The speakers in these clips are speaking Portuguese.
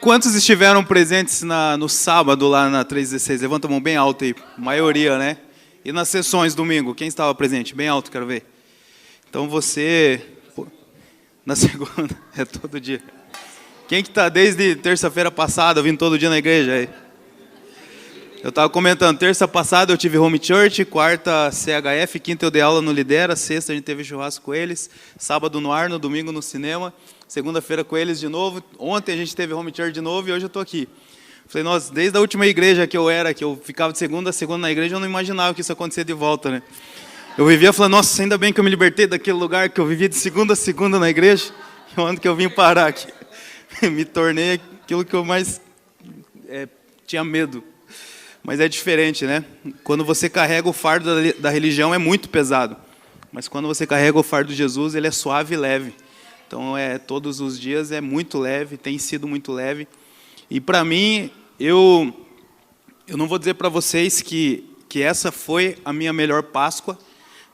Quantos estiveram presentes no sábado lá na 316? Levanta a mão bem alta aí, maioria, né? E nas sessões domingo, quem estava presente? Bem alto, quero ver. Então você, na segunda, é todo dia. Quem que está desde terça-feira passada, vindo todo dia na igreja aí? Eu estava comentando, terça passada eu tive home church, quarta CHF, quinta eu dei aula no Lidera, sexta a gente teve churrasco com eles, sábado no Arno, domingo no cinema, segunda-feira com eles de novo, ontem a gente teve home church de novo e hoje eu estou aqui. Falei, nossa, desde a última igreja que eu ficava de segunda a segunda na igreja, eu não imaginava que isso acontecia de volta, né? Eu vivia falando, nossa, ainda bem que eu me libertei daquele lugar que eu vivia de segunda a segunda na igreja, onde que eu vim parar aqui. Me tornei aquilo que eu mais tinha medo. Mas é diferente, né? Quando você carrega o fardo da religião é muito pesado. Mas quando você carrega o fardo de Jesus, ele é suave e leve. Então, todos os dias é muito leve, tem sido muito leve. E para mim, eu não vou dizer para vocês que essa foi a minha melhor Páscoa,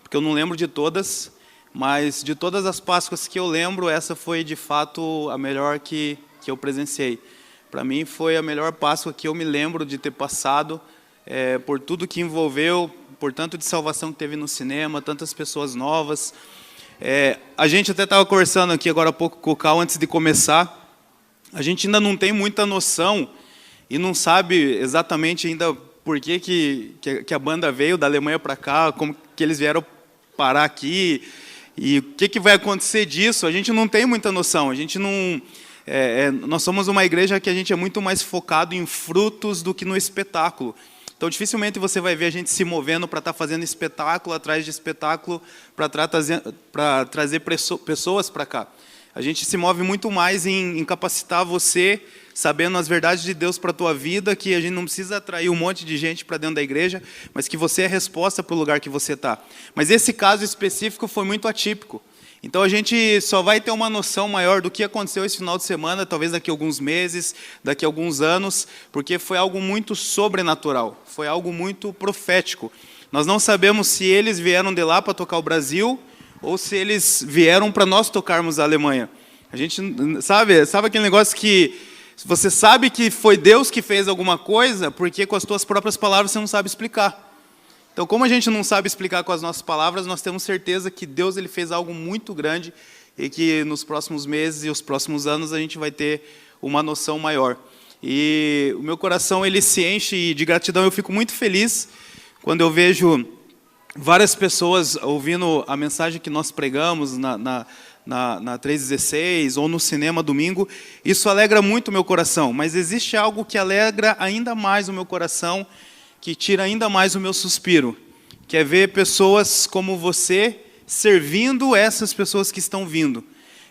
porque eu não lembro de todas, mas de todas as Páscoas que eu lembro, essa foi de fato a melhor que eu presenciei. Para mim foi a melhor Páscoa que eu me lembro de ter passado, por tudo que envolveu, por tanto de salvação que teve no cinema, tantas pessoas novas. A gente até estava conversando aqui agora há pouco com o Cal, antes de começar, a gente ainda não tem muita noção e não sabe exatamente ainda por que a banda veio da Alemanha para cá, como que eles vieram parar aqui e o que vai acontecer disso. A gente não tem muita noção, a gente não... nós somos uma igreja que a gente é muito mais focado em frutos do que no espetáculo. Então, dificilmente você vai ver a gente se movendo para estar fazendo espetáculo atrás de espetáculo para trazer pessoas para cá. A gente se move muito mais em capacitar você, sabendo as verdades de Deus para a tua vida, que a gente não precisa atrair um monte de gente para dentro da igreja, mas que você é a resposta para o lugar que você está. Mas esse caso específico foi muito atípico. Então, a gente só vai ter uma noção maior do que aconteceu esse final de semana, talvez daqui a alguns meses, daqui a alguns anos, porque foi algo muito sobrenatural, foi algo muito profético. Nós não sabemos se eles vieram de lá para tocar o Brasil, ou se eles vieram para nós tocarmos a Alemanha. A gente sabe aquele negócio que você sabe que foi Deus que fez alguma coisa, porque com as tuas próprias palavras você não sabe explicar. Então, como a gente não sabe explicar com as nossas palavras, nós temos certeza que Deus ele fez algo muito grande e que nos próximos meses e os próximos anos a gente vai ter uma noção maior. E o meu coração ele se enche de gratidão. Eu fico muito feliz quando eu vejo várias pessoas ouvindo a mensagem que nós pregamos na 316 ou no cinema domingo. Isso alegra muito o meu coração, mas existe algo que alegra ainda mais o meu coração, que tira ainda mais o meu suspiro, que é ver pessoas como você servindo essas pessoas que estão vindo.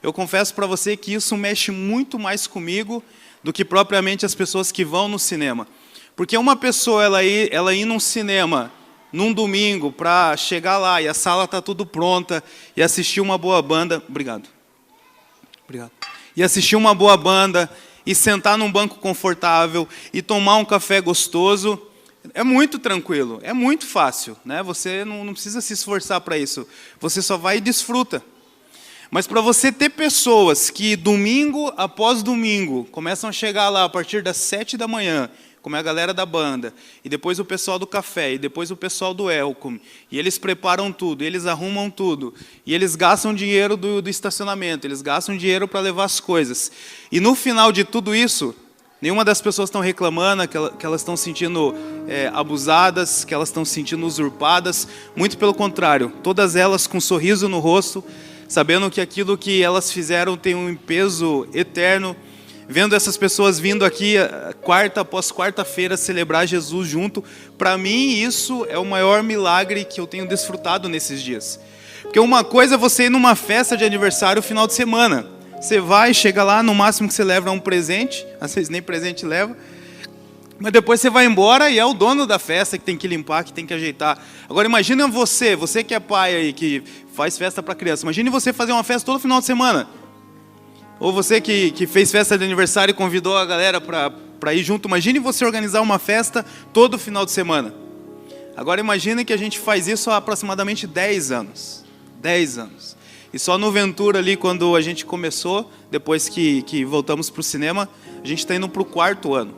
Eu confesso para você que isso mexe muito mais comigo do que propriamente as pessoas que vão no cinema. Porque uma pessoa ela ir num cinema num domingo para chegar lá e a sala está tudo pronta e assistir uma boa banda, obrigado. E assistir uma boa banda e sentar num banco confortável e tomar um café gostoso, é muito tranquilo, é muito fácil, né? Você não precisa se esforçar para isso, você só vai e desfruta. Mas para você ter pessoas que domingo após domingo começam a chegar lá a partir das 7 da manhã, como é a galera da banda, e depois o pessoal do café, e depois o pessoal do Welcome, e eles preparam tudo, eles arrumam tudo, e eles gastam dinheiro do estacionamento, eles gastam dinheiro para levar as coisas. E no final de tudo isso, nenhuma das pessoas estão reclamando que elas estão se sentindo abusadas, que elas estão se sentindo usurpadas. Muito pelo contrário, todas elas com um sorriso no rosto, sabendo que aquilo que elas fizeram tem um peso eterno, vendo essas pessoas vindo aqui quarta após quarta-feira celebrar Jesus junto. Para mim, isso é o maior milagre que eu tenho desfrutado nesses dias. Porque uma coisa é você ir numa festa de aniversário final de semana. Você vai, chega lá, no máximo que você leva é um presente, às vezes nem presente leva, mas depois você vai embora e é o dono da festa que tem que limpar, que tem que ajeitar. Agora imagina você que é pai aí, que faz festa para criança, imagine você fazer uma festa todo final de semana. Ou você que fez festa de aniversário e convidou a galera para ir junto, imagine você organizar uma festa todo final de semana. Agora imagine que a gente faz isso há aproximadamente 10 anos. 10 anos. E só no Ventura ali, quando a gente começou, depois que voltamos para o cinema, a gente está indo para o 4º ano.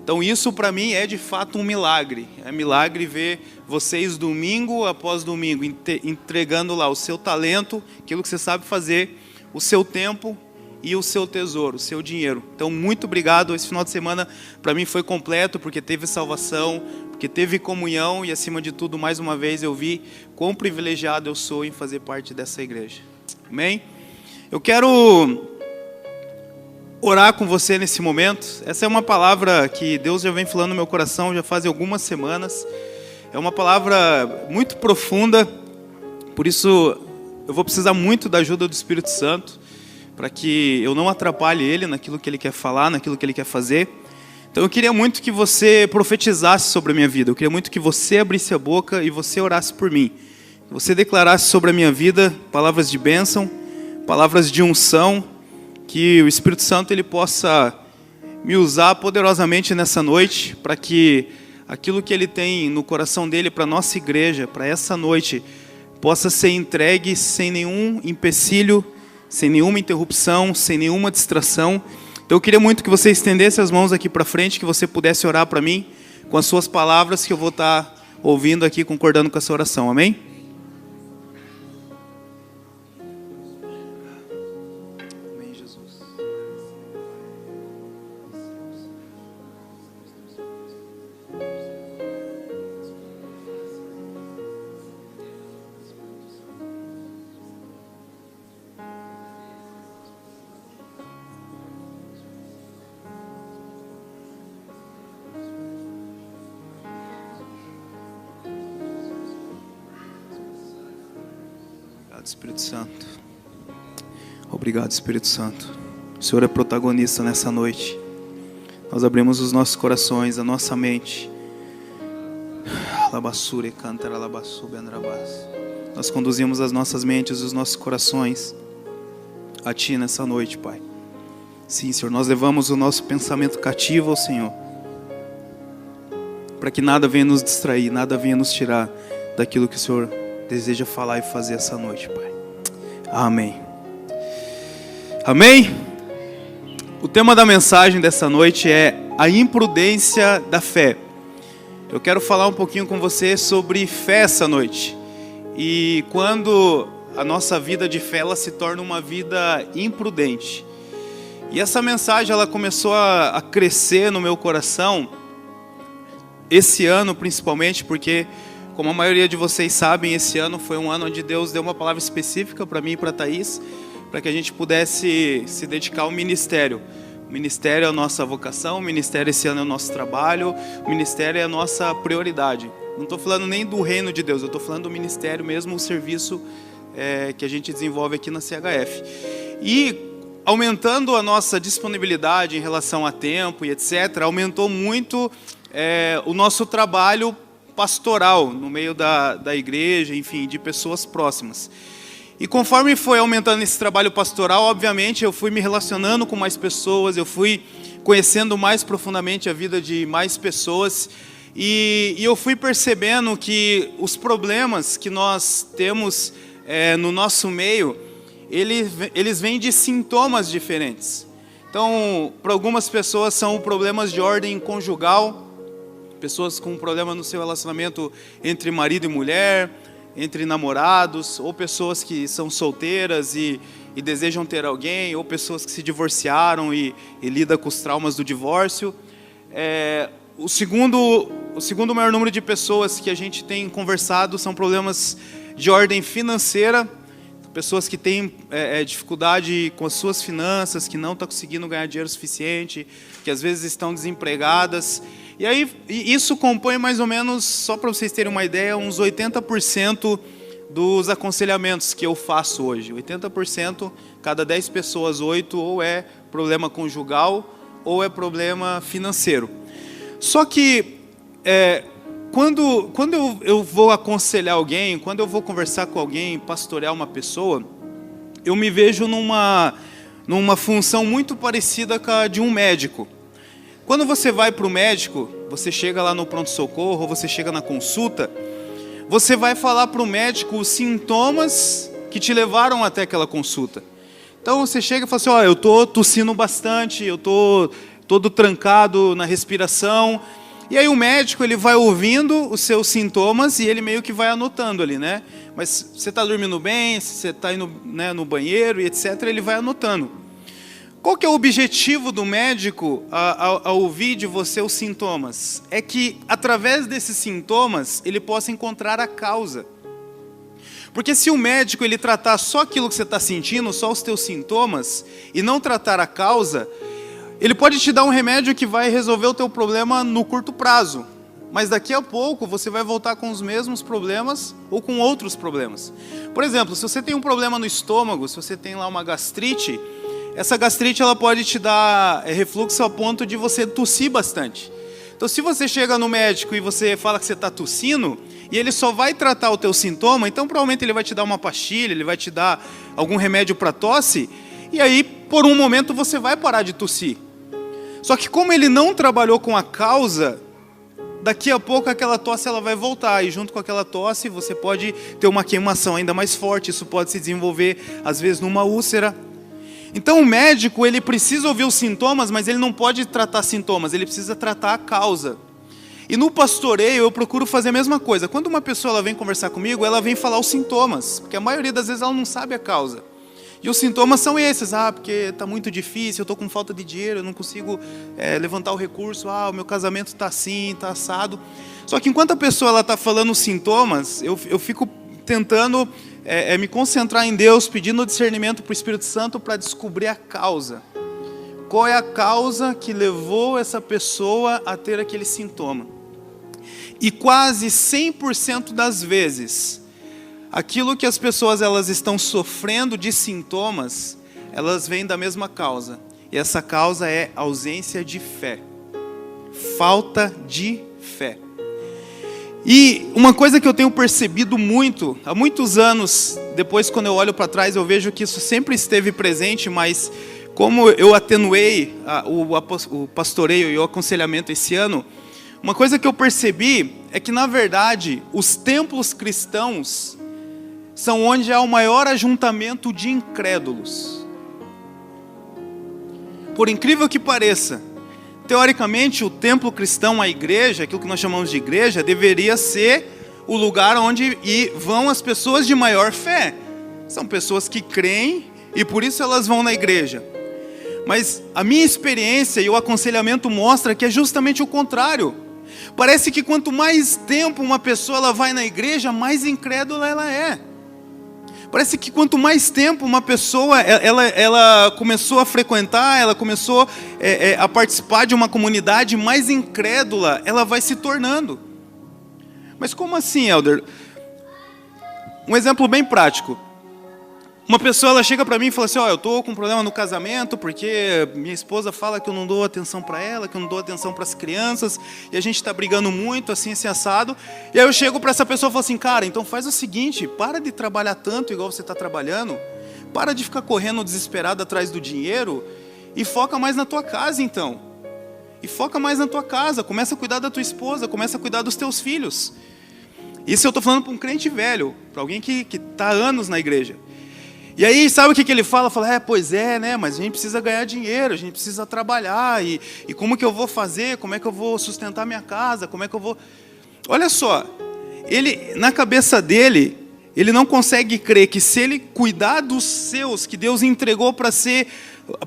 Então isso para mim é de fato um milagre. É milagre ver vocês domingo após domingo entregando lá o seu talento, aquilo que você sabe fazer, o seu tempo e o seu tesouro, o seu dinheiro. Então muito obrigado. Esse final de semana para mim foi completo, porque teve salvação, porque teve comunhão e acima de tudo, mais uma vez eu vi quão privilegiado eu sou em fazer parte dessa igreja. Amém? Eu quero orar com você nesse momento. Essa é uma palavra que Deus já vem falando no meu coração já faz algumas semanas. É uma palavra muito profunda, por isso eu vou precisar muito da ajuda do Espírito Santo, para que eu não atrapalhe Ele naquilo que Ele quer falar, naquilo que Ele quer fazer. Então eu queria muito que você profetizasse sobre a minha vida. Eu queria muito que você abrisse a boca e você orasse por mim. Que você declarasse sobre a minha vida palavras de bênção, palavras de unção, que o Espírito Santo ele possa me usar poderosamente nessa noite, para que aquilo que Ele tem no coração dele para a nossa igreja, para essa noite, possa ser entregue sem nenhum empecilho, sem nenhuma interrupção, sem nenhuma distração. Então eu queria muito que você estendesse as mãos aqui para frente, que você pudesse orar para mim com as suas palavras, que eu vou estar ouvindo aqui, concordando com essa oração. Amém? Amém, Jesus. Obrigado, Espírito Santo. Obrigado, Espírito Santo. O Senhor é protagonista nessa noite. Nós abrimos os nossos corações, a nossa mente. Nós conduzimos as nossas mentes, os nossos corações a Ti nessa noite, Pai. Sim, Senhor, nós levamos o nosso pensamento cativo ao Senhor, para que nada venha nos distrair, nada venha nos tirar daquilo que o Senhor deseja falar e fazer essa noite, Pai. Amém. Amém? O tema da mensagem dessa noite é a imprudência da fé. Eu quero falar um pouquinho com você sobre fé essa noite. E quando a nossa vida de fé ela se torna uma vida imprudente. E essa mensagem ela começou a crescer no meu coração esse ano principalmente, porque como a maioria de vocês sabem, esse ano foi um ano onde Deus deu uma palavra específica para mim e para a Thaís, para que a gente pudesse se dedicar ao ministério. O ministério é a nossa vocação, o ministério esse ano é o nosso trabalho, o ministério é a nossa prioridade. Não estou falando nem do reino de Deus, eu estou falando do ministério mesmo, o serviço que a gente desenvolve aqui na CHF. E aumentando a nossa disponibilidade em relação a tempo e etc., aumentou muito o nosso trabalho pastoral no meio da igreja, enfim, de pessoas próximas. E conforme foi aumentando esse trabalho pastoral, obviamente eu fui me relacionando com mais pessoas, eu fui conhecendo mais profundamente a vida de mais pessoas, e eu fui percebendo que os problemas que nós temos no nosso meio, eles vêm de sintomas diferentes. Então, para algumas pessoas são problemas de ordem conjugal, pessoas com problema no seu relacionamento entre marido e mulher, entre namorados, ou pessoas que são solteiras e desejam ter alguém, ou pessoas que se divorciaram e lidam com os traumas do divórcio. O segundo maior número de pessoas que a gente tem conversado são problemas de ordem financeira, pessoas que têm dificuldade com as suas finanças, que não estão conseguindo ganhar dinheiro suficiente, que às vezes estão desempregadas. E aí, isso compõe mais ou menos, só para vocês terem uma ideia, uns 80% dos aconselhamentos que eu faço hoje. 80%, cada 10 pessoas, 8 ou é problema conjugal ou é problema financeiro. Só que, quando eu vou aconselhar alguém, quando eu vou conversar com alguém, pastorear uma pessoa, eu me vejo numa função muito parecida com a de um médico. Quando você vai para o médico, você chega lá no pronto-socorro, você chega na consulta, você vai falar para o médico os sintomas que te levaram até aquela consulta. Então você chega e fala assim, eu estou tossindo bastante, eu estou todo trancado na respiração. E aí o médico, ele vai ouvindo os seus sintomas e ele meio que vai anotando ali, né? Mas você está dormindo bem, se você está indo, né, no banheiro e etc., ele vai anotando. Qual que é o objetivo do médico ao ouvir de você os sintomas? É que, através desses sintomas, ele possa encontrar a causa. Porque se o médico ele tratar só aquilo que você está sentindo, só os teus sintomas, e não tratar a causa, ele pode te dar um remédio que vai resolver o teu problema no curto prazo. Mas daqui a pouco você vai voltar com os mesmos problemas ou com outros problemas. Por exemplo, se você tem um problema no estômago, se você tem lá uma gastrite, essa gastrite ela pode te dar refluxo a ponto de você tossir bastante. Então, se você chega no médico e você fala que você está tossindo, e ele só vai tratar o teu sintoma, então provavelmente ele vai te dar uma pastilha, ele vai te dar algum remédio para tosse, e aí, por um momento, você vai parar de tossir. Só que como ele não trabalhou com a causa, daqui a pouco aquela tosse ela vai voltar, e junto com aquela tosse você pode ter uma queimação ainda mais forte, isso pode se desenvolver, às vezes, numa úlcera. Então o médico, ele precisa ouvir os sintomas, mas ele não pode tratar sintomas, ele precisa tratar a causa. E no pastoreio eu procuro fazer a mesma coisa. Quando uma pessoa ela vem conversar comigo, ela vem falar os sintomas, porque a maioria das vezes ela não sabe a causa. E os sintomas são esses, porque está muito difícil, eu estou com falta de dinheiro, eu não consigo levantar o recurso, o meu casamento está assim, está assado. Só que enquanto a pessoa está falando os sintomas, eu fico tentando me concentrar em Deus, pedindo discernimento para o Espírito Santo para descobrir a causa. Qual é a causa que levou essa pessoa a ter aquele sintoma? E quase 100% das vezes, aquilo que as pessoas elas estão sofrendo de sintomas, elas vêm da mesma causa. E essa causa é ausência de fé. Falta de fé. E uma coisa que eu tenho percebido muito, há muitos anos, depois quando eu olho para trás, eu vejo que isso sempre esteve presente, mas como eu atenuei o pastoreio e o aconselhamento esse ano, uma coisa que eu percebi é que, na verdade, os templos cristãos são onde há o maior ajuntamento de incrédulos. Por incrível que pareça, teoricamente, o templo cristão, a igreja, aquilo que nós chamamos de igreja, deveria ser o lugar onde vão as pessoas de maior fé. São pessoas que creem e por isso elas vão na igreja. Mas a minha experiência e o aconselhamento mostra que é justamente o contrário. Parece que quanto mais tempo uma pessoa ela vai na igreja, mais incrédula ela é. Parece que quanto mais tempo uma pessoa ela começou a frequentar, ela começou a participar de uma comunidade, mais incrédula ela vai se tornando. Mas como assim, Elder? Um exemplo bem prático. Uma pessoa ela chega para mim e fala assim, eu estou com um problema no casamento porque minha esposa fala que eu não dou atenção para ela, que eu não dou atenção para as crianças, e a gente está brigando muito, assim assado. E aí eu chego para essa pessoa e falo assim, cara, então faz o seguinte, para de trabalhar tanto igual você está trabalhando, para de ficar correndo desesperado atrás do dinheiro e foca mais na tua casa então. E foca mais na tua casa, começa a cuidar da tua esposa, começa a cuidar dos teus filhos. Isso eu estou falando para um crente velho, para alguém que está há anos na igreja. E aí, sabe o que ele fala? Fala, pois é, né? Mas a gente precisa ganhar dinheiro, a gente precisa trabalhar, e como que eu vou fazer? Como é que eu vou sustentar minha casa? Como é que eu vou... Olha só, ele, na cabeça dele, ele não consegue crer que se ele cuidar dos seus, que Deus entregou para ser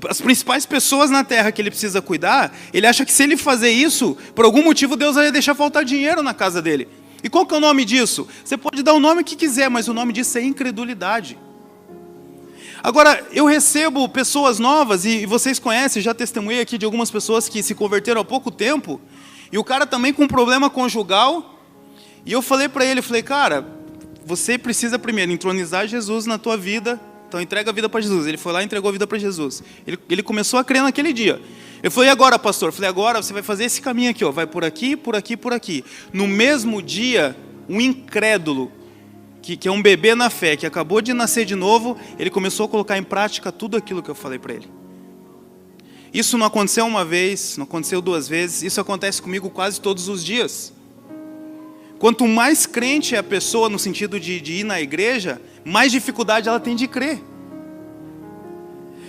as principais pessoas na terra que ele precisa cuidar, ele acha que se ele fazer isso, por algum motivo Deus vai deixar faltar dinheiro na casa dele. E qual que é o nome disso? Você pode dar o nome que quiser, mas o nome disso é incredulidade. Agora, eu recebo pessoas novas, e vocês conhecem, já testemunhei aqui de algumas pessoas que se converteram há pouco tempo, e o cara também com um problema conjugal, e eu falei para ele, cara, você precisa primeiro entronizar Jesus na tua vida, então entrega a vida para Jesus. Ele foi lá e entregou a vida para Jesus. Ele começou a crer naquele dia. Eu falei, e agora, pastor? Eu falei, agora você vai fazer esse caminho aqui, vai por aqui, por aqui, por aqui. No mesmo dia, um incrédulo, que é um bebê na fé, que acabou de nascer de novo, ele começou a colocar em prática tudo aquilo que eu falei para ele. Isso não aconteceu uma vez, não aconteceu duas vezes, isso acontece comigo quase todos os dias. Quanto mais crente é a pessoa no sentido de ir na igreja, mais dificuldade ela tem de crer.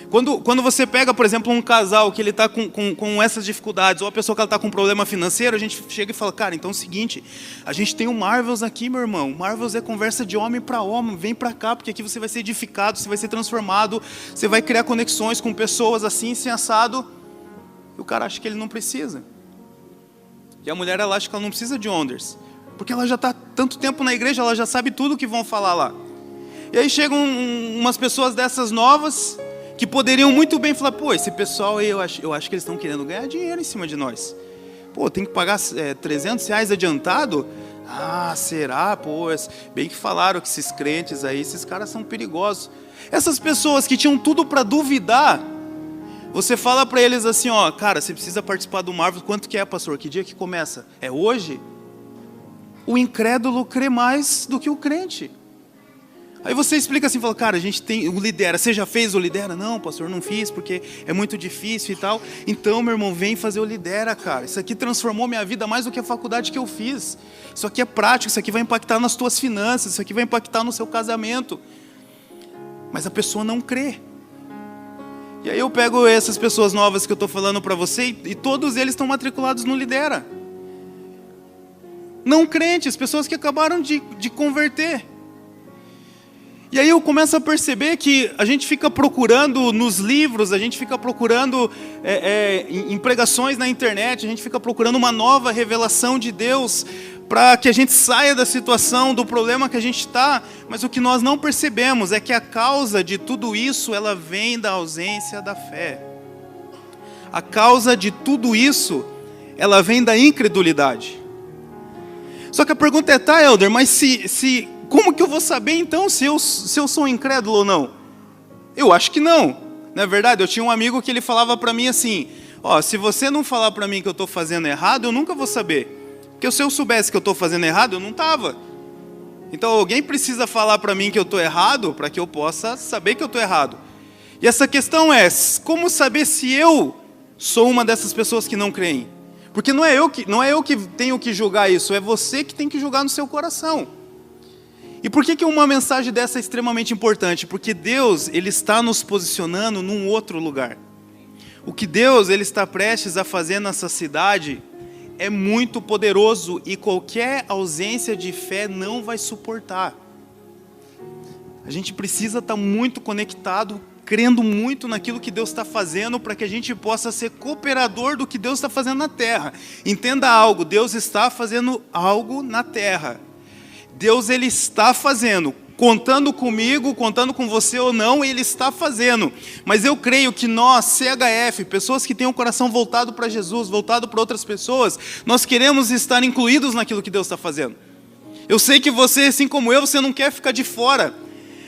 Quando você pega, por exemplo, um casal que ele está com essas dificuldades, ou a pessoa que está com um problema financeiro, a gente chega e fala, cara, então é o seguinte, a gente tem o Marvels aqui, meu irmão. Marvels é conversa de homem para homem, vem para cá, porque aqui você vai ser edificado, você vai ser transformado, você vai criar conexões com pessoas assim, sem assado. E o cara acha que ele não precisa. E a mulher, ela acha que ela não precisa de Wonders, porque ela já está tanto tempo na igreja, ela já sabe tudo o que vão falar lá. E aí chegam umas pessoas dessas novas, que poderiam muito bem falar, pô, esse pessoal aí, eu acho que eles estão querendo ganhar dinheiro em cima de nós. Pô, tem que pagar R$300 adiantado? Ah, será? Pô, bem que falaram que esses crentes aí, esses caras são perigosos. Essas pessoas que tinham tudo para duvidar, você fala para eles assim, ó, cara, você precisa participar do Marvel, quanto que é, pastor? Que dia que começa? É hoje? O incrédulo crê mais do que o crente. Aí você explica assim, fala, cara, a gente tem o Lidera, você já fez o Lidera? Não, pastor, não fiz, porque é muito difícil e tal. Então, meu irmão, vem fazer o Lidera, cara. Isso aqui transformou minha vida mais do que a faculdade que eu fiz. Isso aqui é prático, isso aqui vai impactar nas tuas finanças, isso aqui vai impactar no seu casamento. Mas a pessoa não crê. E aí eu pego essas pessoas novas que eu estou falando para você, e todos eles estão matriculados no Lidera. Não crentes, pessoas que acabaram de converter. E aí eu começo a perceber que a gente fica procurando nos livros, a gente fica procurando em pregações na internet, a gente fica procurando uma nova revelação de Deus para que a gente saia da situação, do problema que a gente está, mas o que nós não percebemos é que a causa de tudo isso, ela vem da ausência da fé. A causa de tudo isso, ela vem da incredulidade. Só que a pergunta é, tá, Helder, mas como que eu vou saber então se eu sou incrédulo ou não? Eu acho que não. Não é verdade? Eu tinha um amigo que ele falava para mim assim, ó, se você não falar para mim que eu estou fazendo errado, eu nunca vou saber. Porque se eu soubesse que eu estou fazendo errado, eu não estava. Então alguém precisa falar para mim que eu estou errado, para que eu possa saber que eu estou errado. E essa questão é, como saber se eu sou uma dessas pessoas que não creem? Porque não é eu que tenho que julgar isso, é você que tem que julgar no seu coração. E por que uma mensagem dessa é extremamente importante? Porque Deus, Ele está nos posicionando num outro lugar. O que Deus, Ele está prestes a fazer nessa cidade é muito poderoso e qualquer ausência de fé não vai suportar. A gente precisa estar muito conectado, crendo muito naquilo que Deus está fazendo, para que a gente possa ser cooperador do que Deus está fazendo na terra. Entenda algo, Deus está fazendo algo na terra. Deus, Ele está fazendo, contando comigo, contando com você ou não, Ele está fazendo. Mas eu creio que nós, CHF, pessoas que têm o coração voltado para Jesus, voltado para outras pessoas, nós queremos estar incluídos naquilo que Deus está fazendo. Eu sei que você, assim como eu, você não quer ficar de fora,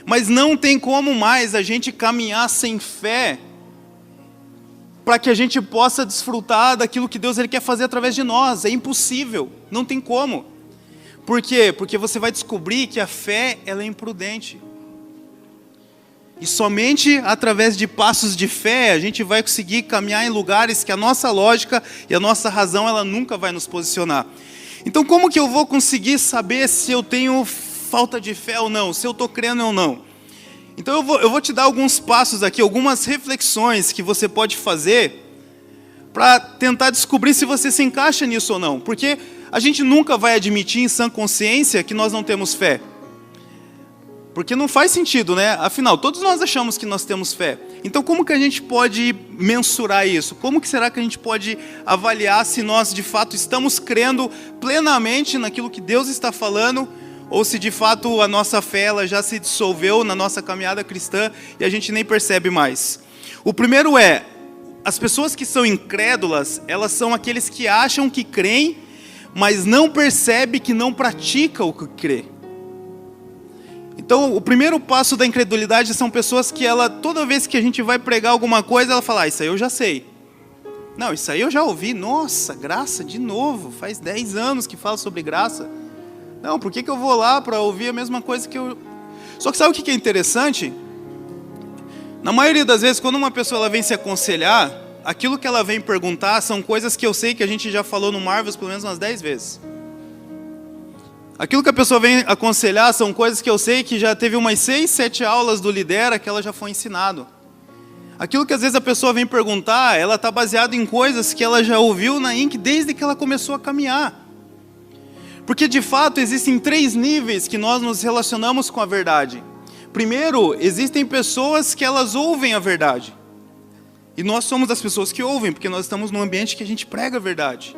mas não tem como mais a gente caminhar sem fé, para que a gente possa desfrutar daquilo que Deus Ele quer fazer através de nós. É impossível, não tem como. Por quê? Porque você vai descobrir que a fé, ela é imprudente. E somente através de passos de fé, a gente vai conseguir caminhar em lugares que a nossa lógica e a nossa razão, ela nunca vai nos posicionar. Então, como que eu vou conseguir saber se eu tenho falta de fé ou não? Se eu estou crendo ou não? Então, eu vou te dar alguns passos aqui, algumas reflexões que você pode fazer para tentar descobrir se você se encaixa nisso ou não. Porque a gente nunca vai admitir em sã consciência que nós não temos fé. Porque não faz sentido, né? Afinal, todos nós achamos que nós temos fé. Então, como que a gente pode mensurar isso? Como que será que a gente pode avaliar se nós, de fato, estamos crendo plenamente naquilo que Deus está falando, ou se, de fato, a nossa fé ela já se dissolveu na nossa caminhada cristã e a gente nem percebe mais? O primeiro é, as pessoas que são incrédulas, elas são aqueles que acham que creem, mas não percebe que não pratica o que crê. Então, o primeiro passo da incredulidade são pessoas que toda vez que a gente vai pregar alguma coisa, ela fala, isso aí eu já sei. Não, isso aí eu já ouvi. Nossa, graça de novo, faz 10 anos que fala sobre graça. Não, por que eu vou lá para ouvir a mesma coisa que eu... Só que sabe o que é interessante? Na maioria das vezes, quando uma pessoa ela vem se aconselhar, aquilo que ela vem perguntar são coisas que eu sei que a gente já falou no Marvels pelo menos umas 10 vezes. Aquilo que a pessoa vem aconselhar são coisas que eu sei que já teve umas 6, 7 aulas do Lidera que ela já foi ensinado. Aquilo que às vezes a pessoa vem perguntar, ela está baseada em coisas que ela já ouviu na INC desde que ela começou a caminhar. Porque de fato existem 3 níveis que nós nos relacionamos com a verdade. Primeiro, existem pessoas que elas ouvem a verdade. E nós somos as pessoas que ouvem, porque nós estamos num ambiente que a gente prega a verdade.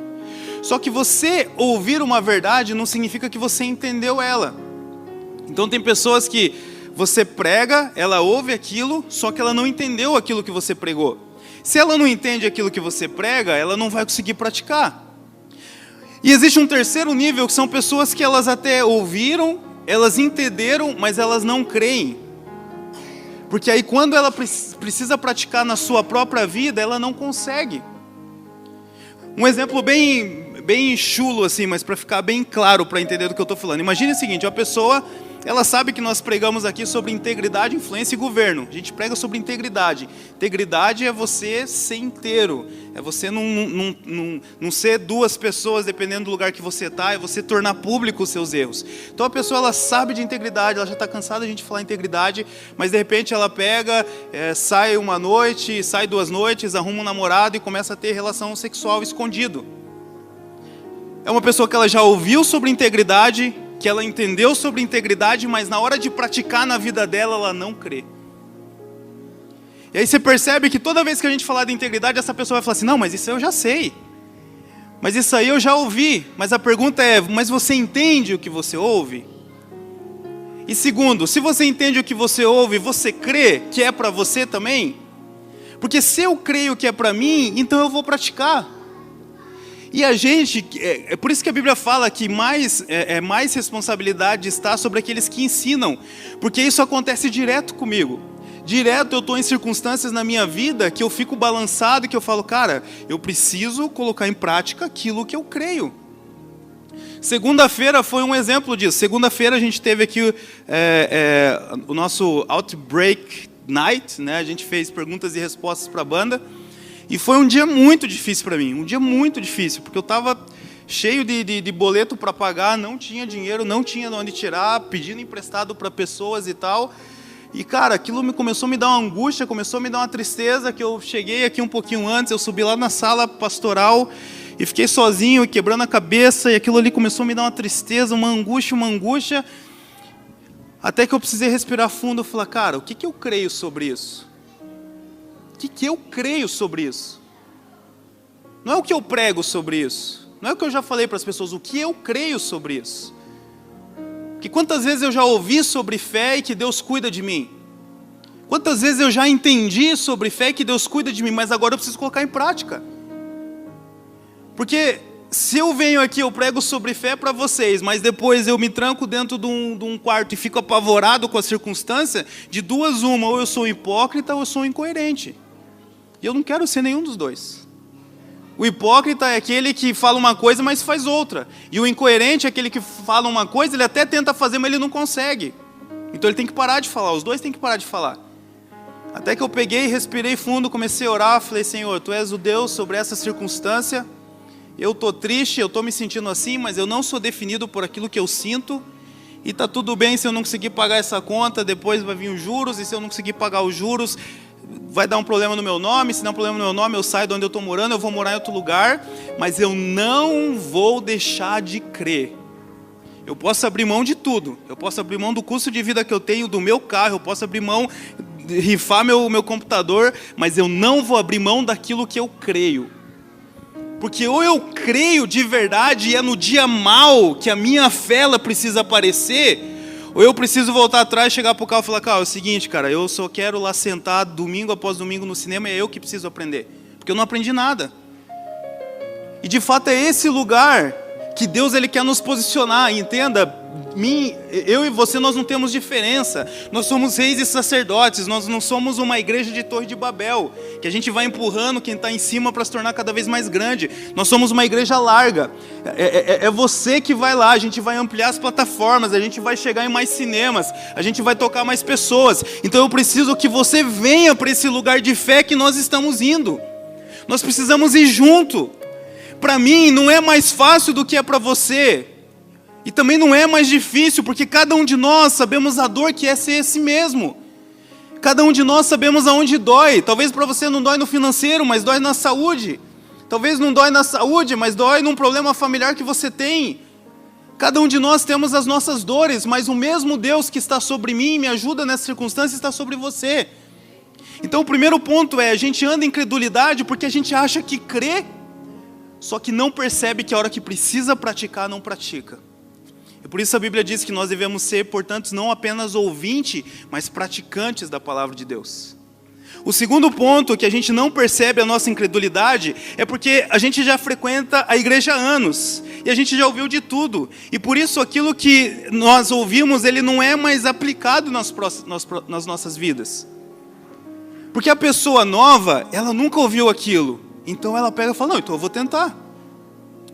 Só que você ouvir uma verdade não significa que você entendeu ela. Então tem pessoas que você prega, ela ouve aquilo, só que ela não entendeu aquilo que você pregou. Se ela não entende aquilo que você prega, ela não vai conseguir praticar. E existe um terceiro nível, que são pessoas que elas até ouviram, elas entenderam, mas elas não creem. Porque aí quando ela precisa praticar na sua própria vida, ela não consegue. Um exemplo bem chulo assim, mas para ficar bem claro, para entender do que eu estou falando. Imagine o seguinte, uma pessoa, ela sabe que nós pregamos aqui sobre integridade, influência e governo. A gente prega sobre integridade. Integridade é você ser inteiro. É você não ser 2 pessoas, dependendo do lugar que você está. É você tornar público os seus erros. Então a pessoa, ela sabe de integridade, ela já está cansada de a gente falar integridade, mas de repente ela pega, sai uma noite, sai 2 noites, arruma um namorado e começa a ter relação sexual escondido. É uma pessoa que ela já ouviu sobre integridade, que ela entendeu sobre integridade, mas na hora de praticar na vida dela, ela não crê. E aí você percebe que toda vez que a gente falar de integridade, essa pessoa vai falar assim, não, mas isso eu já sei. Mas isso aí eu já ouvi. Mas a pergunta é, mas você entende o que você ouve? E segundo, se você entende o que você ouve, você crê que é para você também? Porque se eu creio que é para mim, então eu vou praticar. E a gente, é por isso que a Bíblia fala que mais responsabilidade está sobre aqueles que ensinam, porque isso acontece direto comigo. Direto eu estou em circunstâncias na minha vida que eu fico balançado e que eu falo, cara, eu preciso colocar em prática aquilo que eu creio. Segunda-feira foi um exemplo disso. Segunda-feira a gente teve aqui o nosso Outbreak Night, né? A gente fez perguntas e respostas para a banda. E foi um dia muito difícil para mim, um dia muito difícil, porque eu estava cheio de boleto para pagar, não tinha dinheiro, não tinha de onde tirar, pedindo emprestado para pessoas e tal. E cara, aquilo começou a me dar uma angústia, começou a me dar uma tristeza, que eu cheguei aqui um pouquinho antes, eu subi lá na sala pastoral e fiquei sozinho, quebrando a cabeça, e aquilo ali começou a me dar uma tristeza, uma angústia, até que eu precisei respirar fundo e falar, cara, o que eu creio sobre isso? O que eu creio sobre isso? Não é o que eu prego sobre isso. Não é o que eu já falei para as pessoas. O que eu creio sobre isso? Que quantas vezes eu já ouvi sobre fé e que Deus cuida de mim? Quantas vezes eu já entendi sobre fé e que Deus cuida de mim, mas agora eu preciso colocar em prática. Porque se eu venho aqui, eu prego sobre fé para vocês, mas depois eu me tranco dentro de um quarto e fico apavorado com a circunstância, de 2 uma, ou eu sou hipócrita ou eu sou incoerente. E eu não quero ser nenhum dos dois. O hipócrita é aquele que fala uma coisa, mas faz outra. E o incoerente é aquele que fala uma coisa, ele até tenta fazer, mas ele não consegue. Então ele tem que parar de falar, os dois têm que parar de falar. Até que eu peguei, respirei fundo, comecei a orar, falei, Senhor, Tu és o Deus sobre essa circunstância. Eu estou triste, eu estou me sentindo assim, mas eu não sou definido por aquilo que eu sinto. E está tudo bem se eu não conseguir pagar essa conta, depois vai vir os juros, e se eu não conseguir pagar os juros, vai dar um problema no meu nome, se der um problema no meu nome, eu saio de onde eu estou morando, eu vou morar em outro lugar, mas eu não vou deixar de crer. Eu posso abrir mão de tudo, eu posso abrir mão do custo de vida que eu tenho, do meu carro, eu posso abrir mão, de rifar meu computador, mas eu não vou abrir mão daquilo que eu creio. Porque ou eu creio de verdade e é no dia mau que a minha fé ela precisa aparecer, ou eu preciso voltar atrás, chegar para o carro e falar, cara, é o seguinte, cara, eu só quero lá sentar domingo após domingo no cinema e é eu que preciso aprender. Porque eu não aprendi nada. E de fato é esse lugar que Deus ele quer nos posicionar, entenda? Eu e você, nós não temos diferença. Nós somos reis e sacerdotes, nós não somos uma igreja de Torre de Babel, que a gente vai empurrando quem está em cima para se tornar cada vez mais grande. Nós somos uma igreja larga. É você que vai lá, a gente vai ampliar as plataformas, a gente vai chegar em mais cinemas, a gente vai tocar mais pessoas. Então eu preciso que você venha para esse lugar de fé que nós estamos indo. Nós precisamos ir junto. Para mim não é mais fácil do que é para você. E também não é mais difícil, porque cada um de nós sabemos a dor que é ser esse mesmo. Cada um de nós sabemos aonde dói. Talvez para você não dói no financeiro, mas dói na saúde. Talvez não dói na saúde, mas dói num problema familiar que você tem. Cada um de nós temos as nossas dores, mas o mesmo Deus que está sobre mim e me ajuda nessa circunstância está sobre você. Então o primeiro ponto é, a gente anda em incredulidade porque a gente acha que crê, só que não percebe que a hora que precisa praticar, não pratica. E por isso a Bíblia diz que nós devemos ser, portanto, não apenas ouvintes, mas praticantes da palavra de Deus. O segundo ponto que a gente não percebe a nossa incredulidade é porque a gente já frequenta a igreja há anos e a gente já ouviu de tudo. E por isso aquilo que nós ouvimos, ele não é mais aplicado nas nossas vidas. Porque a pessoa nova, ela nunca ouviu aquilo. Então ela pega e fala, não, então eu vou tentar.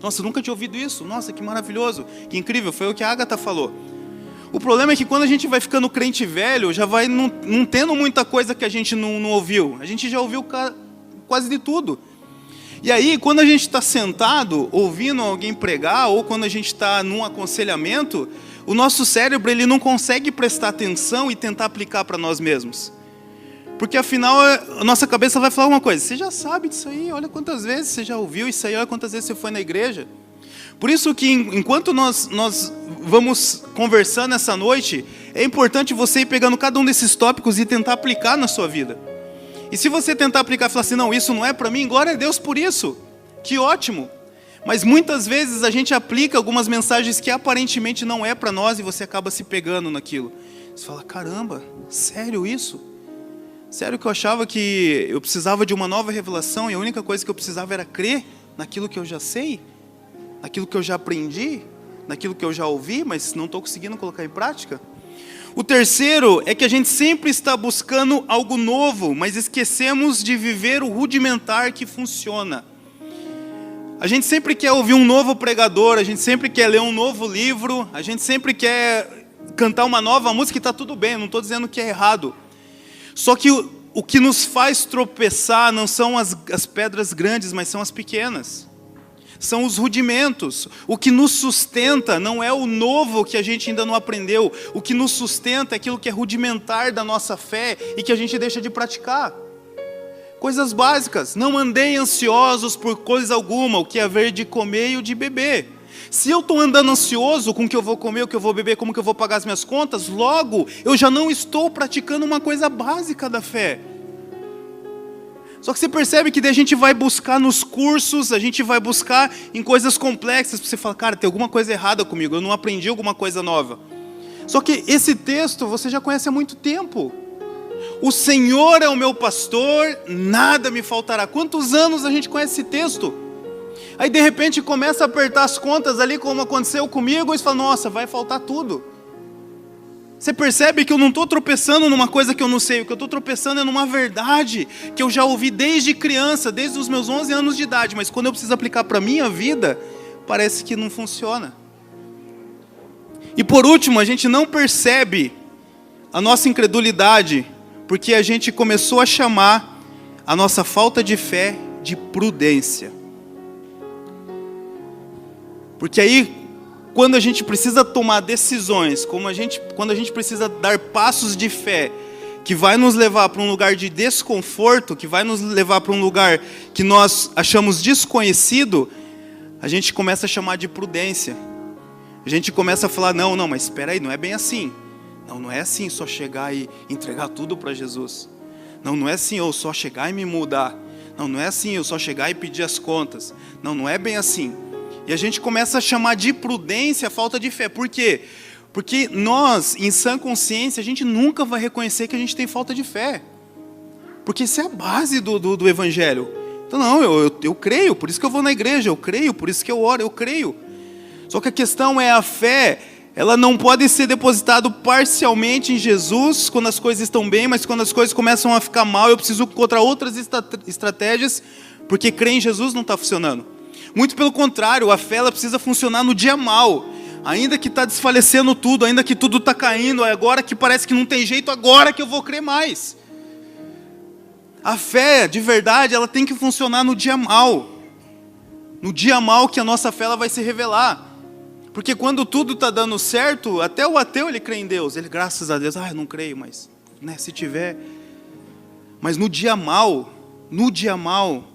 Nossa, eu nunca tinha ouvido isso. Nossa, que maravilhoso, que incrível, foi o que a Agatha falou. O problema é que quando a gente vai ficando crente velho, já vai não tendo muita coisa que a gente não ouviu. A gente já ouviu quase de tudo. E aí, quando a gente está sentado, ouvindo alguém pregar, ou quando a gente está num aconselhamento, o nosso cérebro ele não consegue prestar atenção e tentar aplicar para nós mesmos. Porque afinal, a nossa cabeça vai falar uma coisa, você já sabe disso aí, olha quantas vezes você já ouviu isso aí, olha quantas vezes você foi na igreja. Por isso que enquanto nós vamos conversando essa noite, é importante você ir pegando cada um desses tópicos e tentar aplicar na sua vida. E se você tentar aplicar e falar assim, não, isso não é para mim, glória a Deus por isso, que ótimo. Mas muitas vezes a gente aplica algumas mensagens que aparentemente não é para nós e você acaba se pegando naquilo. Você fala, caramba, sério isso? Sério que eu achava que eu precisava de uma nova revelação e a única coisa que eu precisava era crer naquilo que eu já sei? Naquilo que eu já aprendi, naquilo que eu já ouvi, mas não estou conseguindo colocar em prática. O terceiro é que a gente sempre está buscando algo novo, mas esquecemos de viver o rudimentar que funciona. A gente sempre quer ouvir um novo pregador, a gente sempre quer ler um novo livro, a gente sempre quer cantar uma nova música e está tudo bem, não estou dizendo que é errado. Só que o que nos faz tropeçar não são as pedras grandes, mas são as pequenas. São os rudimentos. O que nos sustenta não é o novo que a gente ainda não aprendeu. O que nos sustenta é aquilo que é rudimentar da nossa fé e que a gente deixa de praticar. Coisas básicas. Não andei ansiosos por coisa alguma, o que é haver de comer e o de beber. Se eu estou andando ansioso com o que eu vou comer, o que eu vou beber, como que eu vou pagar as minhas contas, logo eu já não estou praticando uma coisa básica da fé. Só que você percebe que daí a gente vai buscar nos cursos, a gente vai buscar em coisas complexas, você fala, cara, tem alguma coisa errada comigo, eu não aprendi alguma coisa nova. Só que esse texto você já conhece há muito tempo. O Senhor é o meu pastor, nada me faltará. Quantos anos a gente conhece esse texto? Aí de repente começa a apertar as contas ali, como aconteceu comigo, e você fala, nossa, vai faltar tudo. Você percebe que eu não estou tropeçando numa coisa que eu não sei, o que eu estou tropeçando é numa verdade que eu já ouvi desde criança, desde os meus 11 anos de idade, mas quando eu preciso aplicar para a minha vida, parece que não funciona. E por último, a gente não percebe a nossa incredulidade, porque a gente começou a chamar a nossa falta de fé de prudência. Porque aí, quando a gente precisa tomar decisões, quando a gente precisa dar passos de fé, que vai nos levar para um lugar de desconforto, que vai nos levar para um lugar que nós achamos desconhecido, a gente começa a chamar de prudência. A gente começa a falar, não, mas espera aí, não é bem assim. Não é assim só chegar e entregar tudo para Jesus. Não é assim eu só chegar e me mudar. Não é assim eu só chegar e pedir as contas. Não é bem assim. E a gente começa a chamar de prudência a falta de fé. Por quê? Porque nós, em sã consciência, a gente nunca vai reconhecer que a gente tem falta de fé. Porque isso é a base do Evangelho. Então não, eu creio, por isso que eu vou na igreja, eu creio, por isso que eu oro, eu creio. Só que a questão é a fé, ela não pode ser depositada parcialmente em Jesus, quando as coisas estão bem, mas quando as coisas começam a ficar mal, eu preciso encontrar outras estratégias, porque crer em Jesus não está funcionando. Muito pelo contrário, a fé ela precisa funcionar no dia mal. Ainda que está desfalecendo tudo, ainda que tudo está caindo, agora que parece que não tem jeito, agora que eu vou crer mais. A fé, de verdade, ela tem que funcionar no dia mal. No dia mal que a nossa fé ela vai se revelar. Porque quando tudo está dando certo, até o ateu ele crê em Deus. Ele, graças a Deus, eu não creio, mas se tiver... Mas no dia mal,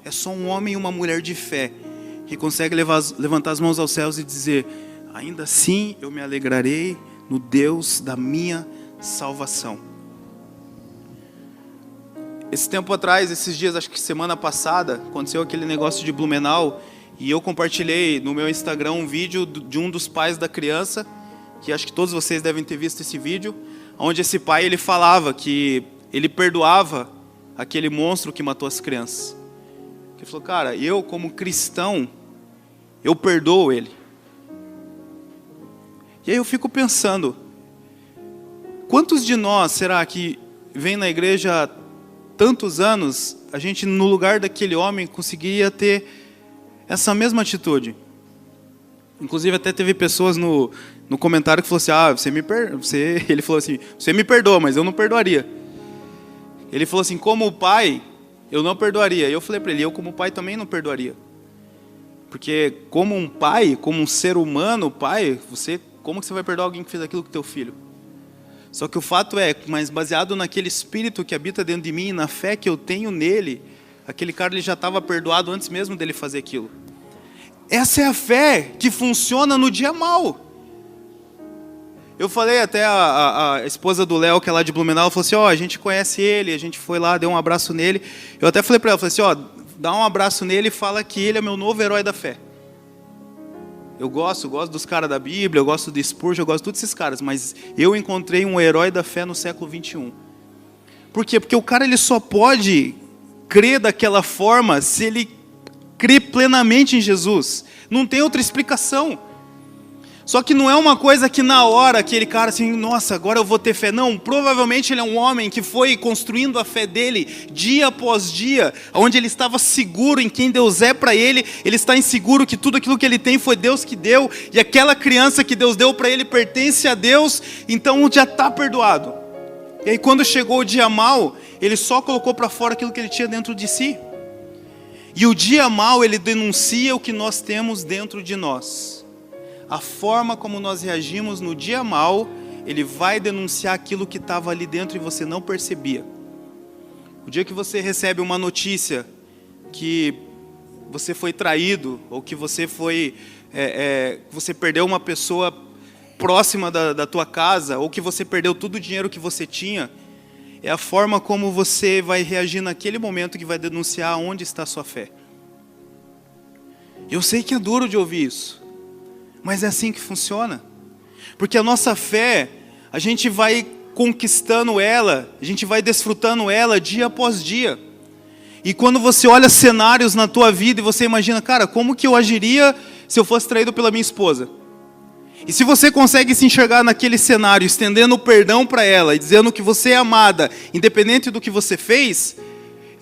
é só um homem e uma mulher de fé que consegue levantar as mãos aos céus e dizer: ainda assim eu me alegrarei no Deus da minha salvação. Esse tempo atrás, esses dias, acho que semana passada, aconteceu aquele negócio de Blumenau, e eu compartilhei no meu Instagram um vídeo de um dos pais da criança, que acho que todos vocês devem ter visto esse vídeo, onde esse pai ele falava que ele perdoava aquele monstro que matou as crianças. Ele falou: cara, eu como cristão, eu perdoo ele. E aí eu fico pensando, quantos de nós será que vem na igreja há tantos anos, a gente no lugar daquele homem conseguiria ter essa mesma atitude? Inclusive até teve pessoas no comentário que falou assim: ele falou assim, você me perdoa, mas eu não perdoaria. Ele falou assim: como pai, eu não perdoaria. E eu falei para ele: eu como pai também não perdoaria. Porque como um pai, como um ser humano, pai, como que você vai perdoar alguém que fez aquilo com teu filho? Só que o fato é, mas baseado naquele espírito que habita dentro de mim, na fé que eu tenho nele, aquele cara ele já estava perdoado antes mesmo dele fazer aquilo. Essa é a fé que funciona no dia mal. Eu falei até a esposa do Léo, que é lá de Blumenau, falou assim: a gente conhece ele, a gente foi lá, deu um abraço nele. Eu até falei para ela, falei assim: dá um abraço nele e fala que ele é meu novo herói da fé. Eu gosto dos caras da Bíblia, eu gosto de Spurgeon, eu gosto de todos esses caras, mas eu encontrei um herói da fé no século 21. Por quê? Porque o cara ele só pode crer daquela forma se ele crê plenamente em Jesus. Não tem outra explicação. Só que não é uma coisa que na hora aquele cara assim, nossa, agora eu vou ter fé. Não, provavelmente ele é um homem que foi construindo a fé dele dia após dia, onde ele estava seguro em quem Deus é para ele, ele está inseguro que tudo aquilo que ele tem foi Deus que deu, e aquela criança que Deus deu para ele pertence a Deus, então já está perdoado. E aí quando chegou o dia mau, ele só colocou para fora aquilo que ele tinha dentro de si. E o dia mau, ele denuncia o que nós temos dentro de nós. A forma como nós reagimos no dia mau, ele vai denunciar aquilo que estava ali dentro e você não percebia. O dia que você recebe uma notícia que você foi traído, ou que você você perdeu uma pessoa próxima da tua casa, ou que você perdeu todo o dinheiro que você tinha, é a forma como você vai reagir naquele momento que vai denunciar onde está a sua fé. Eu sei que é duro de ouvir isso, mas é assim que funciona. Porque a nossa fé, a gente vai conquistando ela, a gente vai desfrutando ela dia após dia. E quando você olha cenários na tua vida e você imagina, cara, como que eu agiria se eu fosse traído pela minha esposa? E se você consegue se enxergar naquele cenário, estendendo o perdão para ela e dizendo que você é amada, independente do que você fez,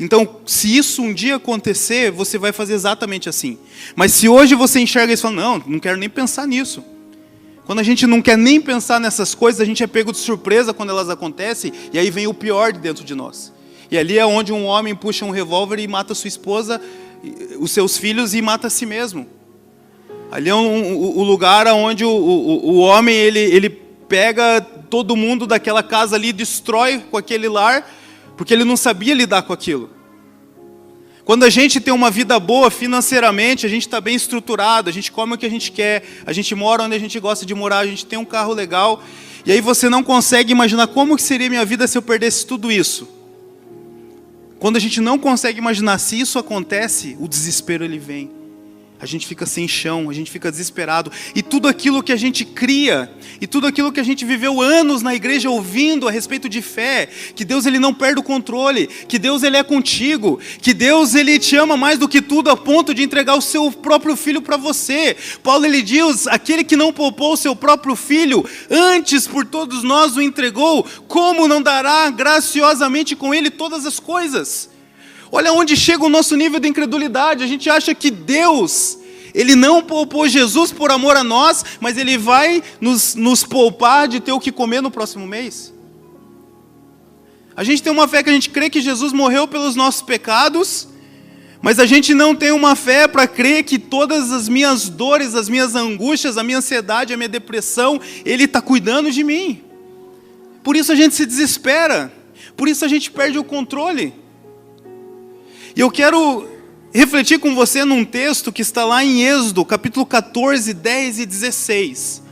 então, se isso um dia acontecer, você vai fazer exatamente assim. Mas se hoje você enxerga isso e fala, não quero nem pensar nisso. Quando a gente não quer nem pensar nessas coisas, a gente é pego de surpresa quando elas acontecem, e aí vem o pior de dentro de nós. E ali é onde um homem puxa um revólver e mata sua esposa, os seus filhos e mata a si mesmo. Ali é o lugar onde o homem ele pega todo mundo daquela casa ali, destrói com aquele lar, porque ele não sabia lidar com aquilo. Quando a gente tem uma vida boa financeiramente, a gente está bem estruturado, a gente come o que a gente quer, a gente mora onde a gente gosta de morar, a gente tem um carro legal, e aí você não consegue imaginar como que seria minha vida se eu perdesse tudo isso. Quando a gente não consegue imaginar se isso acontece, o desespero ele vem. A gente fica sem chão, a gente fica desesperado. E tudo aquilo que a gente cria, e tudo aquilo que a gente viveu anos na igreja ouvindo a respeito de fé, que Deus ele não perde o controle, que Deus ele é contigo, que Deus ele te ama mais do que tudo a ponto de entregar o seu próprio filho para você. Paulo ele diz, aquele que não poupou o seu próprio filho, antes por todos nós o entregou, como não dará graciosamente com ele todas as coisas? Olha onde chega o nosso nível de incredulidade. A gente acha que Deus, ele não poupou Jesus por amor a nós, mas ele vai nos poupar de ter o que comer no próximo mês. A gente tem uma fé que a gente crê que Jesus morreu pelos nossos pecados, mas a gente não tem uma fé para crer que todas as minhas dores, as minhas angústias, a minha ansiedade, a minha depressão, ele está cuidando de mim. Por isso a gente se desespera, por isso a gente perde o controle. E eu quero refletir com você num texto que está lá em Êxodo, capítulo 14, 10 e 16,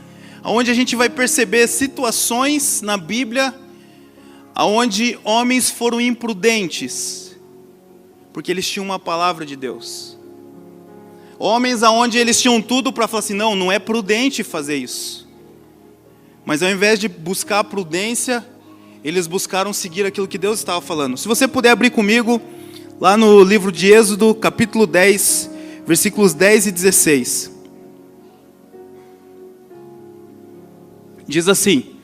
onde a gente vai perceber situações na Bíblia onde homens foram imprudentes, porque eles tinham uma palavra de Deus. Homens onde eles tinham tudo para falar assim, não é prudente fazer isso. Mas ao invés de buscar a prudência, eles buscaram seguir aquilo que Deus estava falando. Se você puder abrir comigo, lá no livro de Êxodo, capítulo 10, versículos 10 e 16. Diz assim: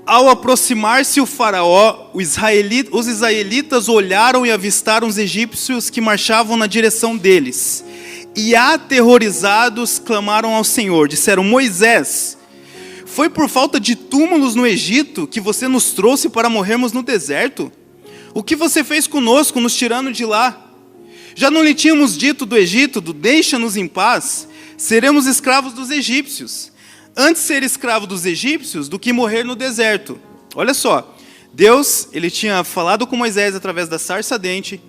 ao aproximar-se o faraó, os israelitas olharam e avistaram os egípcios que marchavam na direção deles. E aterrorizados clamaram ao Senhor, disseram: Moisés, foi por falta de túmulos no Egito que você nos trouxe para morrermos no deserto? O que você fez conosco, nos tirando de lá? Já não lhe tínhamos dito do Egito, deixa-nos em paz, seremos escravos dos egípcios. Antes ser escravo dos egípcios do que morrer no deserto. Olha só, Deus, ele tinha falado com Moisés através da sarça ardente.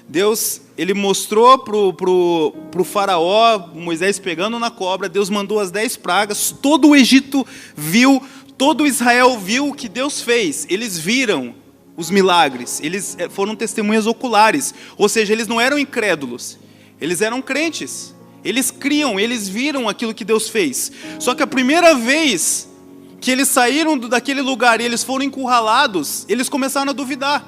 Deus, ele mostrou pro faraó, Moisés pegando na cobra. Deus mandou as 10 pragas, todo o Egito viu, todo Israel viu o que Deus fez. Eles viram os milagres, eles foram testemunhas oculares. Ou seja, eles não eram incrédulos, eles eram crentes. Eles criam, eles viram aquilo que Deus fez. Só que a primeira vez que eles saíram daquele lugar e eles foram encurralados, eles começaram a duvidar.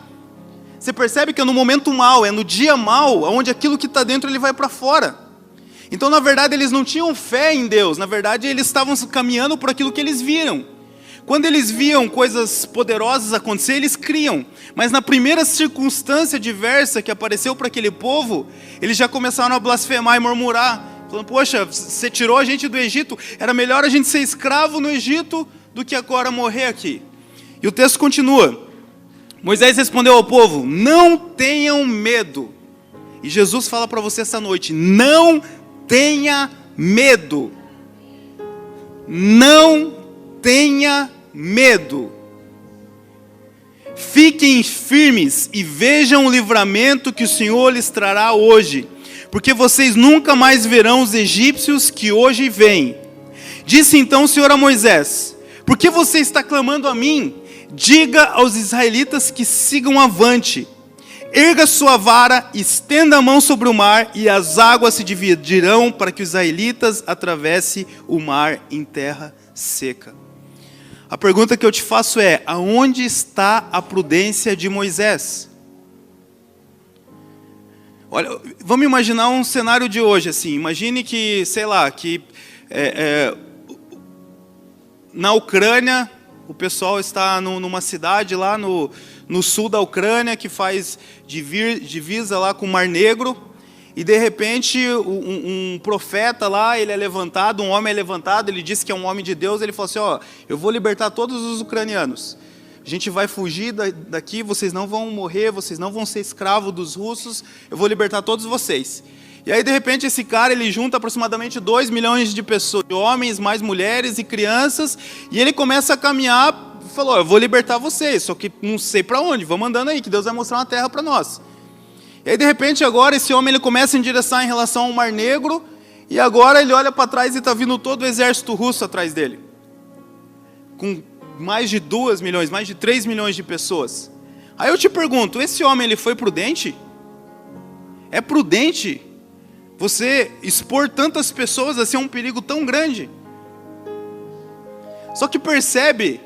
Você percebe que é no momento mau, é no dia mau, onde aquilo que está dentro ele vai para fora. Então, na verdade, eles não tinham fé em Deus. Na verdade, eles estavam caminhando por aquilo que eles viram. Quando eles viam coisas poderosas acontecer, eles criam. Mas na primeira circunstância diversa que apareceu para aquele povo, eles já começaram a blasfemar e murmurar, falando: poxa, você tirou a gente do Egito, era melhor a gente ser escravo no Egito do que agora morrer aqui. E o texto continua. Moisés respondeu ao povo: não tenham medo. E Jesus fala para você essa noite: não tenha medo. Não tenha medo. Fiquem firmes e vejam o livramento que o Senhor lhes trará hoje, porque vocês nunca mais verão os egípcios que hoje vêm. Disse então o Senhor a Moisés: por que você está clamando a mim? Diga aos israelitas que sigam avante. Erga sua vara, estenda a mão sobre o mar, e as águas se dividirão para que os israelitas atravessem o mar em terra seca. A pergunta que eu te faço é: aonde está a prudência de Moisés? Olha, vamos imaginar um cenário de hoje assim. Imagine que, sei lá, na Ucrânia, o pessoal está numa cidade lá no sul da Ucrânia que faz divisa lá com o Mar Negro. E de repente um profeta lá, ele é levantado, um homem é levantado, ele disse que é um homem de Deus, ele falou assim: eu vou libertar todos os ucranianos, a gente vai fugir daqui, vocês não vão morrer, vocês não vão ser escravos dos russos, eu vou libertar todos vocês. E aí de repente esse cara, ele junta aproximadamente 2 milhões de pessoas, de homens, mais mulheres e crianças, e ele começa a caminhar, falou: eu vou libertar vocês, só que não sei para onde, vamos andando aí, que Deus vai mostrar uma terra para nós. E aí de repente agora esse homem ele começa a endireçar em relação ao Mar Negro, e agora ele olha para trás e está vindo todo o exército russo atrás dele, com mais de 2 milhões, mais de 3 milhões de pessoas. Aí eu te pergunto, esse homem ele foi prudente? É prudente você expor tantas pessoas a ser um perigo tão grande? Só que percebe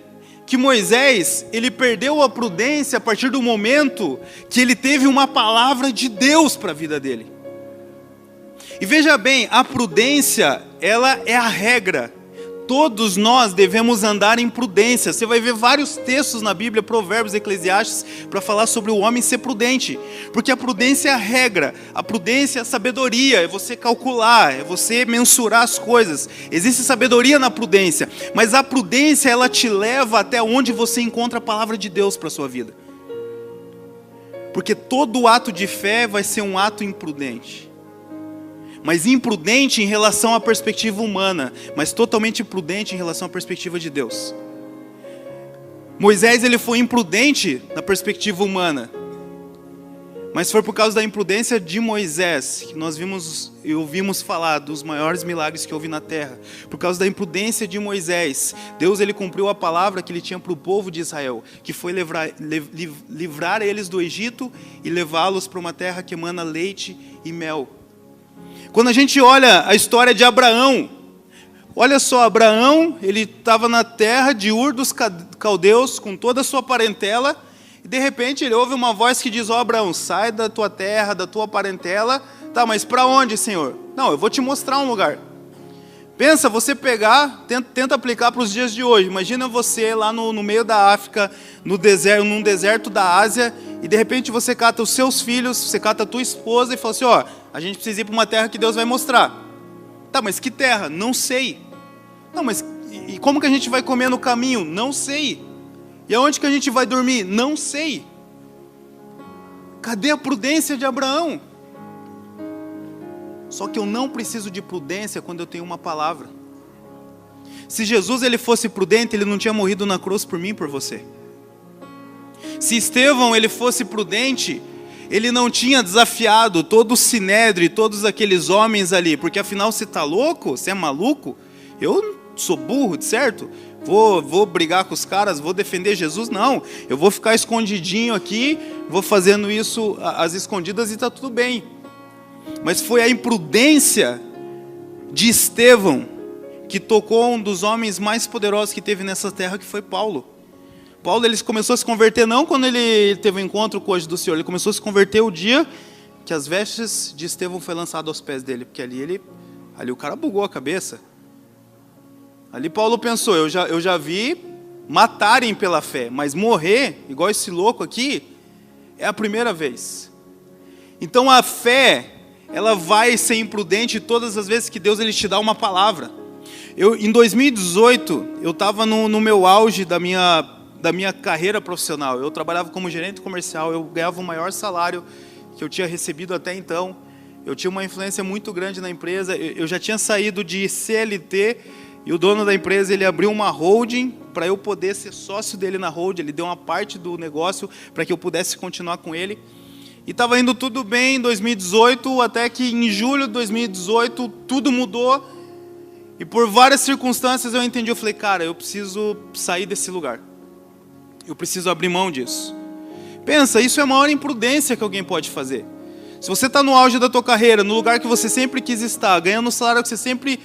que Moisés, ele perdeu a prudência a partir do momento que ele teve uma palavra de Deus para a vida dele. E veja bem, a prudência, ela é a regra. Todos nós devemos andar em prudência. Você vai ver vários textos na Bíblia, Provérbios, Eclesiastes, para falar sobre o homem ser prudente. Porque a prudência é a regra, a prudência é a sabedoria, é você calcular, é você mensurar as coisas. Existe sabedoria na prudência, mas a prudência, ela te leva até onde você encontra a palavra de Deus para a sua vida. Porque todo ato de fé vai ser um ato imprudente. Mas imprudente em relação à perspectiva humana, mas totalmente prudente em relação à perspectiva de Deus. Moisés, ele foi imprudente na perspectiva humana, Mas foi por causa da imprudência de Moisés que nós ouvimos falar dos maiores milagres que houve na terra. Por causa da imprudência de Moisés, Deus ele cumpriu a palavra que ele tinha para o povo de Israel, que foi livrar eles do Egito e levá-los para uma terra que emana leite e mel. Quando a gente olha a história de Abraão, olha só, Abraão, ele estava na terra de Ur dos Caldeus com toda a sua parentela. E de repente ele ouve uma voz que diz: ó Abraão, sai da tua terra, da tua parentela. Tá, mas para onde, Senhor? Não, eu vou te mostrar um lugar. Pensa, você pegar, tenta aplicar para os dias de hoje. Imagina você lá no meio da África, num deserto da Ásia, e de repente você cata os seus filhos, você cata a tua esposa e fala assim: ó, a gente precisa ir para uma terra que Deus vai mostrar. Tá, mas que terra? Não sei. Não, mas e como que a gente vai comer no caminho? Não sei. E aonde que a gente vai dormir? Não sei. Cadê a prudência de Abraão? Só que eu não preciso de prudência quando eu tenho uma palavra. Se Jesus ele fosse prudente, ele não tinha morrido na cruz por mim e por você. Se Estevão ele fosse prudente, ele não tinha desafiado todo o sinédrio, todos aqueles homens ali, porque afinal você está louco? Você é maluco? Eu sou burro, certo? Vou brigar com os caras, vou defender Jesus? Não, eu vou ficar escondidinho aqui, vou fazendo isso às escondidas e está tudo bem. Mas foi a imprudência de Estevão que tocou um dos homens mais poderosos que teve nessa terra, que foi Paulo. Paulo ele começou a se converter não quando ele teve um encontro com o anjo do Senhor, ele começou a se converter o dia que as vestes de Estevão foi lançado aos pés dele, porque ali o cara bugou a cabeça. Ali Paulo pensou: eu já vi matarem pela fé, mas morrer, igual esse louco aqui, é a primeira vez. Então a fé, ela vai ser imprudente todas as vezes que Deus ele te dá uma palavra. Em 2018, eu estava no meu auge da minha carreira profissional. Eu trabalhava como gerente comercial, eu ganhava o maior salário que eu tinha recebido até então. Eu tinha uma influência muito grande na empresa, eu já tinha saído de CLT, e o dono da empresa, ele abriu uma holding para eu poder ser sócio dele na holding. Ele deu uma parte do negócio para que eu pudesse continuar com ele. E estava indo tudo bem em 2018, até que em julho de 2018, tudo mudou. E por várias circunstâncias eu entendi, eu falei: cara, eu preciso sair desse lugar. Eu preciso abrir mão disso. Pensa, isso é a maior imprudência que alguém pode fazer. Se você está no auge da tua carreira, no lugar que você sempre quis estar, ganhando o salário que você sempre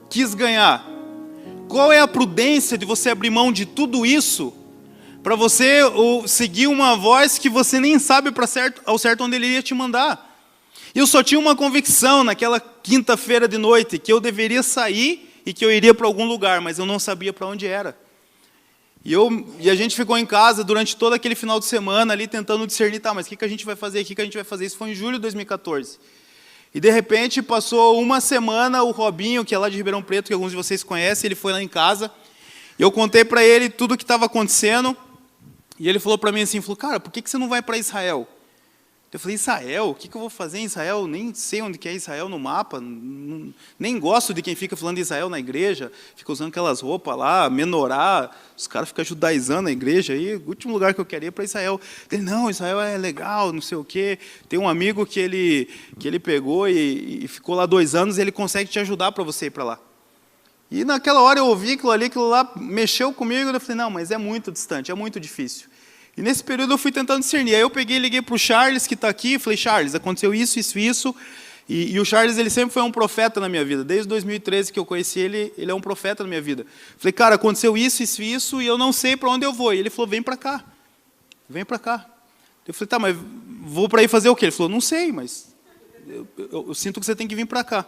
quis ganhar, qual é a prudência de você abrir mão de tudo isso para você seguir uma voz que você nem sabe ao certo onde ele ia te mandar? E eu só tinha uma convicção naquela quinta-feira de noite, que eu deveria sair e que eu iria para algum lugar, mas eu não sabia para onde era. E a gente ficou em casa durante todo aquele final de semana ali tentando discernir: tá, mas o que a gente vai fazer? O que a gente vai fazer? Isso foi em julho de 2014. E de repente passou uma semana, o Robinho, que é lá de Ribeirão Preto, que alguns de vocês conhecem, ele foi lá em casa. E eu contei para ele tudo o que estava acontecendo. E ele falou para mim assim, cara, por que você não vai para Israel? Eu falei: Israel? O que eu vou fazer em Israel? Nem sei onde que é Israel no mapa. Nem gosto de quem fica falando de Israel na igreja. Fica usando aquelas roupas lá, menorá. Os caras ficam judaizando a igreja. Aí, o último lugar que eu queria é para Israel. Ele: não, Israel é legal, não sei o quê. Tem um amigo que ele pegou e ficou lá 2 anos e ele consegue te ajudar para você ir para lá. E naquela hora eu ouvi aquilo lá mexeu comigo. Eu falei: não, mas é muito distante, é muito difícil. E nesse período eu fui tentando discernir. Aí eu peguei e liguei para o Charles, que está aqui, e falei: Charles, aconteceu isso, isso, isso. E o Charles, ele sempre foi um profeta na minha vida. Desde 2013 que eu conheci ele, ele é um profeta na minha vida. Falei: cara, aconteceu isso, isso, isso, e eu não sei para onde eu vou. E ele falou: vem para cá. Vem para cá. Eu falei: tá, mas vou para aí fazer o quê? Ele falou: não sei, mas eu sinto que você tem que vir para cá.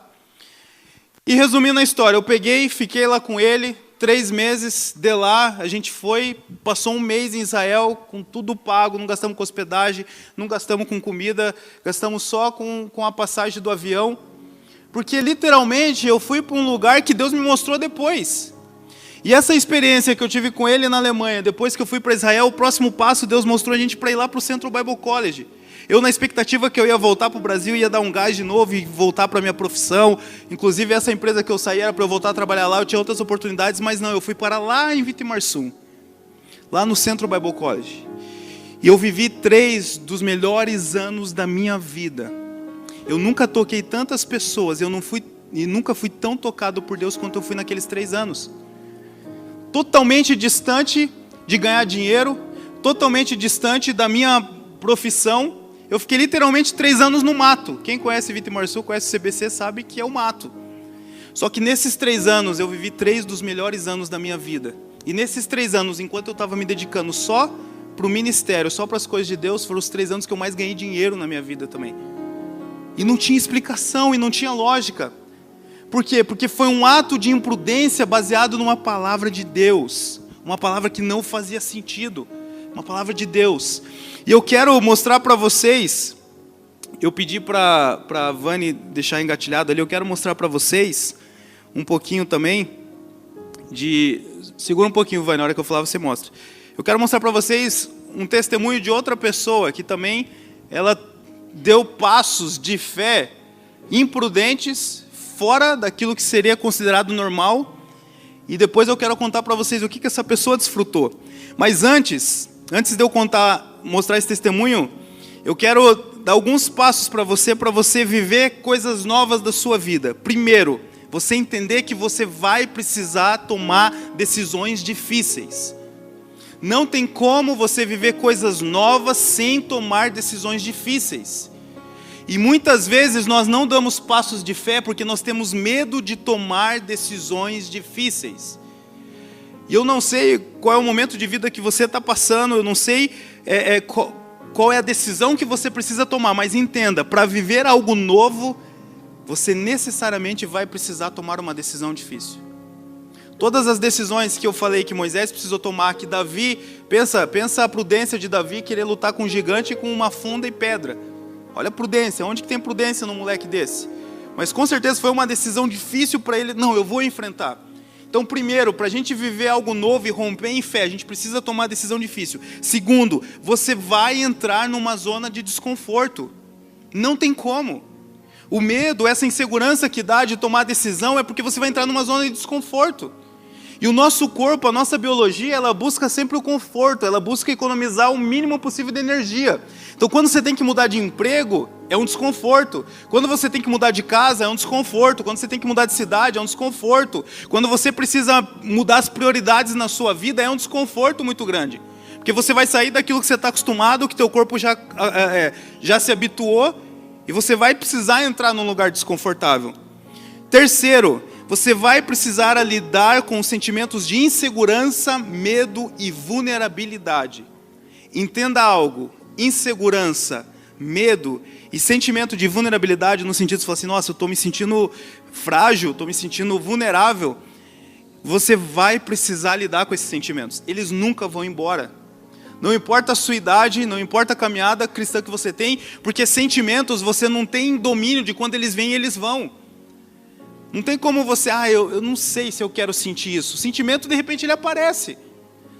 E resumindo a história, eu peguei, fiquei lá com ele, 3 meses de lá, a gente foi, passou 1 mês em Israel, com tudo pago, não gastamos com hospedagem, não gastamos com comida, gastamos só com a passagem do avião, porque literalmente eu fui para um lugar que Deus me mostrou depois. E essa experiência que eu tive com ele na Alemanha, depois que eu fui para Israel, o próximo passo Deus mostrou a gente para ir lá para o Central Bible College. Eu, na expectativa que eu ia voltar para o Brasil, ia dar um gás de novo e voltar para a minha profissão. Inclusive, essa empresa que eu saí era para eu voltar a trabalhar lá, eu tinha outras oportunidades, mas não, eu fui para lá em Vitimarsum, lá no Central Bible College. E eu vivi 3 dos melhores anos da minha vida. Eu nunca toquei tantas pessoas, e nunca fui tão tocado por Deus quanto eu fui naqueles 3 anos. Totalmente distante de ganhar dinheiro, totalmente distante da minha profissão. Eu fiquei literalmente 3 anos no mato. Quem conhece Vitor Marçu, conhece o CBC, sabe que é o mato. Só que nesses 3 anos, eu vivi 3 dos melhores anos da minha vida. E nesses 3 anos, enquanto eu estava me dedicando só para o ministério, só para as coisas de Deus, foram os 3 anos que eu mais ganhei dinheiro na minha vida também. E não tinha explicação, e não tinha lógica. Por quê? Porque foi um ato de imprudência baseado numa palavra de Deus. Uma palavra que não fazia sentido. Uma palavra de Deus. E eu quero mostrar para vocês, eu pedi para a Vani deixar engatilhado ali, eu quero mostrar para vocês um pouquinho também segura um pouquinho, Vani, na hora que eu falar você mostra. Eu quero mostrar para vocês um testemunho de outra pessoa que também, ela deu passos de fé imprudentes, fora daquilo que seria considerado normal, e depois eu quero contar para vocês o que essa pessoa desfrutou. Mas antes de eu mostrar esse testemunho, eu quero dar alguns passos para você viver coisas novas da sua vida. Primeiro, você entender que você vai precisar tomar decisões difíceis. Não tem como você viver coisas novas sem tomar decisões difíceis. E muitas vezes nós não damos passos de fé porque nós temos medo de tomar decisões difíceis. E eu não sei qual é o momento de vida que você está passando, eu não sei qual é a decisão que você precisa tomar, mas entenda, para viver algo novo, você necessariamente vai precisar tomar uma decisão difícil. Todas as decisões que eu falei que Moisés precisou tomar, que Davi, pensa a prudência de Davi querer lutar com um gigante com uma funda e pedra. Olha a prudência, onde que tem prudência num moleque desse? Mas com certeza foi uma decisão difícil para ele, não, eu vou enfrentar. Então primeiro, para a gente viver algo novo e romper em fé, a gente precisa tomar decisão difícil. Segundo, você vai entrar numa zona de desconforto. Não tem como. O medo, essa insegurança que dá de tomar decisão é porque você vai entrar numa zona de desconforto. E o nosso corpo, a nossa biologia, ela busca sempre o conforto, ela busca economizar o mínimo possível de energia. Então quando você tem que mudar de emprego, é um desconforto. Quando você tem que mudar de casa, é um desconforto. Quando você tem que mudar de cidade, é um desconforto. Quando você precisa mudar as prioridades na sua vida, é um desconforto muito grande. Porque você vai sair daquilo que você está acostumado, que teu corpo já se habituou, e você vai precisar entrar num lugar desconfortável. Terceiro, você vai precisar lidar com os sentimentos de insegurança, medo e vulnerabilidade. Entenda algo, insegurança, medo e sentimento de vulnerabilidade no sentido de falar assim, nossa, eu estou me sentindo frágil, estou me sentindo vulnerável. Você vai precisar lidar com esses sentimentos, eles nunca vão embora. Não importa a sua idade, não importa a caminhada cristã que você tem, porque sentimentos você não tem domínio de quando eles vêm e eles vão. Não tem como você, eu não sei se eu quero sentir isso. O sentimento, de repente, ele aparece.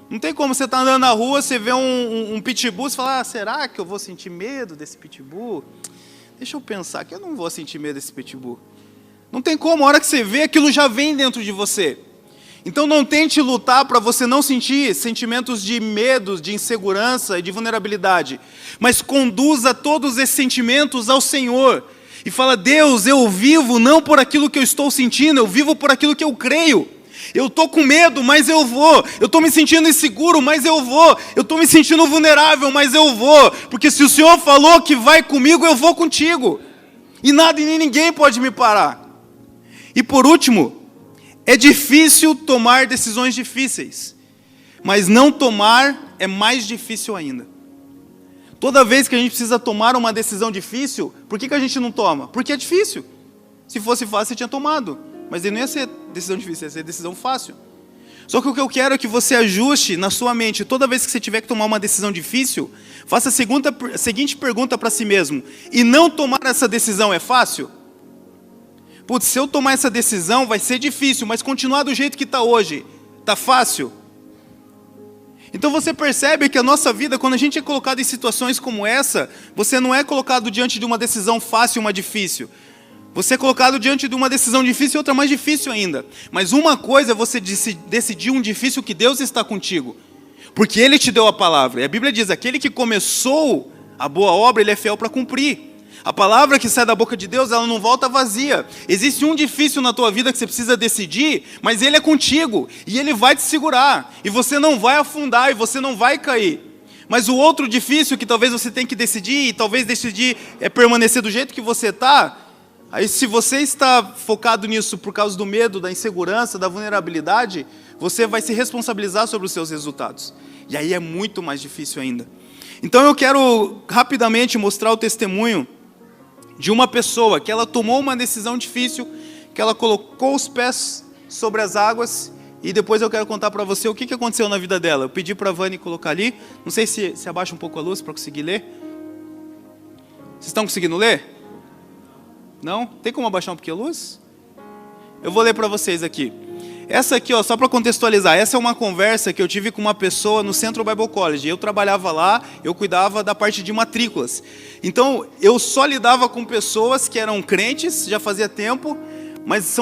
Não tem como você estar andando na rua, você vê um pitbull, você fala, será que eu vou sentir medo desse pitbull? Deixa eu pensar que eu não vou sentir medo desse pitbull. Não tem como, a hora que você vê, aquilo já vem dentro de você. Então não tente lutar para você não sentir sentimentos de medo, de insegurança e de vulnerabilidade. Mas conduza todos esses sentimentos ao Senhor. E fala, Deus, eu vivo não por aquilo que eu estou sentindo, eu vivo por aquilo que eu creio. Eu estou com medo, mas eu vou. Eu estou me sentindo inseguro, mas eu vou. Eu estou me sentindo vulnerável, mas eu vou. Porque se o Senhor falou que vai comigo, eu vou contigo. E nada e nem ninguém pode me parar. E por último, é difícil tomar decisões difíceis. Mas não tomar é mais difícil ainda. Toda vez que a gente precisa tomar uma decisão difícil, por que a gente não toma? Porque é difícil. Se fosse fácil, você tinha tomado. Mas não ia ser decisão difícil, ia ser decisão fácil. Só que o que eu quero é que você ajuste na sua mente, toda vez que você tiver que tomar uma decisão difícil, faça a seguinte pergunta para si mesmo. E não tomar essa decisão é fácil? Putz, se eu tomar essa decisão vai ser difícil, mas continuar do jeito que está hoje, está fácil? Então você percebe que a nossa vida, quando a gente é colocado em situações como essa, você não é colocado diante de uma decisão fácil e uma difícil. Você é colocado diante de uma decisão difícil e outra mais difícil ainda. Mas uma coisa é você decidir um difícil que Deus está contigo. Porque Ele te deu a palavra. E a Bíblia diz, aquele que começou a boa obra, Ele é fiel para cumprir. A palavra que sai da boca de Deus, ela não volta vazia. Existe um difícil na tua vida que você precisa decidir, mas Ele é contigo. E Ele vai te segurar. E você não vai afundar, e você não vai cair. Mas o outro difícil que talvez você tenha que decidir, e talvez decidir é permanecer do jeito que você está. Aí se você está focado nisso por causa do medo, da insegurança, da vulnerabilidade, você vai se responsabilizar sobre os seus resultados. E aí é muito mais difícil ainda. Então eu quero rapidamente mostrar o testemunho de uma pessoa que ela tomou uma decisão difícil, que ela colocou os pés sobre as águas, e depois eu quero contar para você o que aconteceu na vida dela. Eu pedi para a Vani colocar ali, não sei se abaixa um pouco a luz para conseguir ler. Vocês estão conseguindo ler? Não? Tem como abaixar um pouquinho a luz? Eu vou ler para vocês aqui. Essa aqui, ó, só para contextualizar, essa é uma conversa que eu tive com uma pessoa no Central Bible College. Eu trabalhava lá, eu cuidava da parte de matrículas. Então, eu só lidava com pessoas que eram crentes, já fazia tempo, mas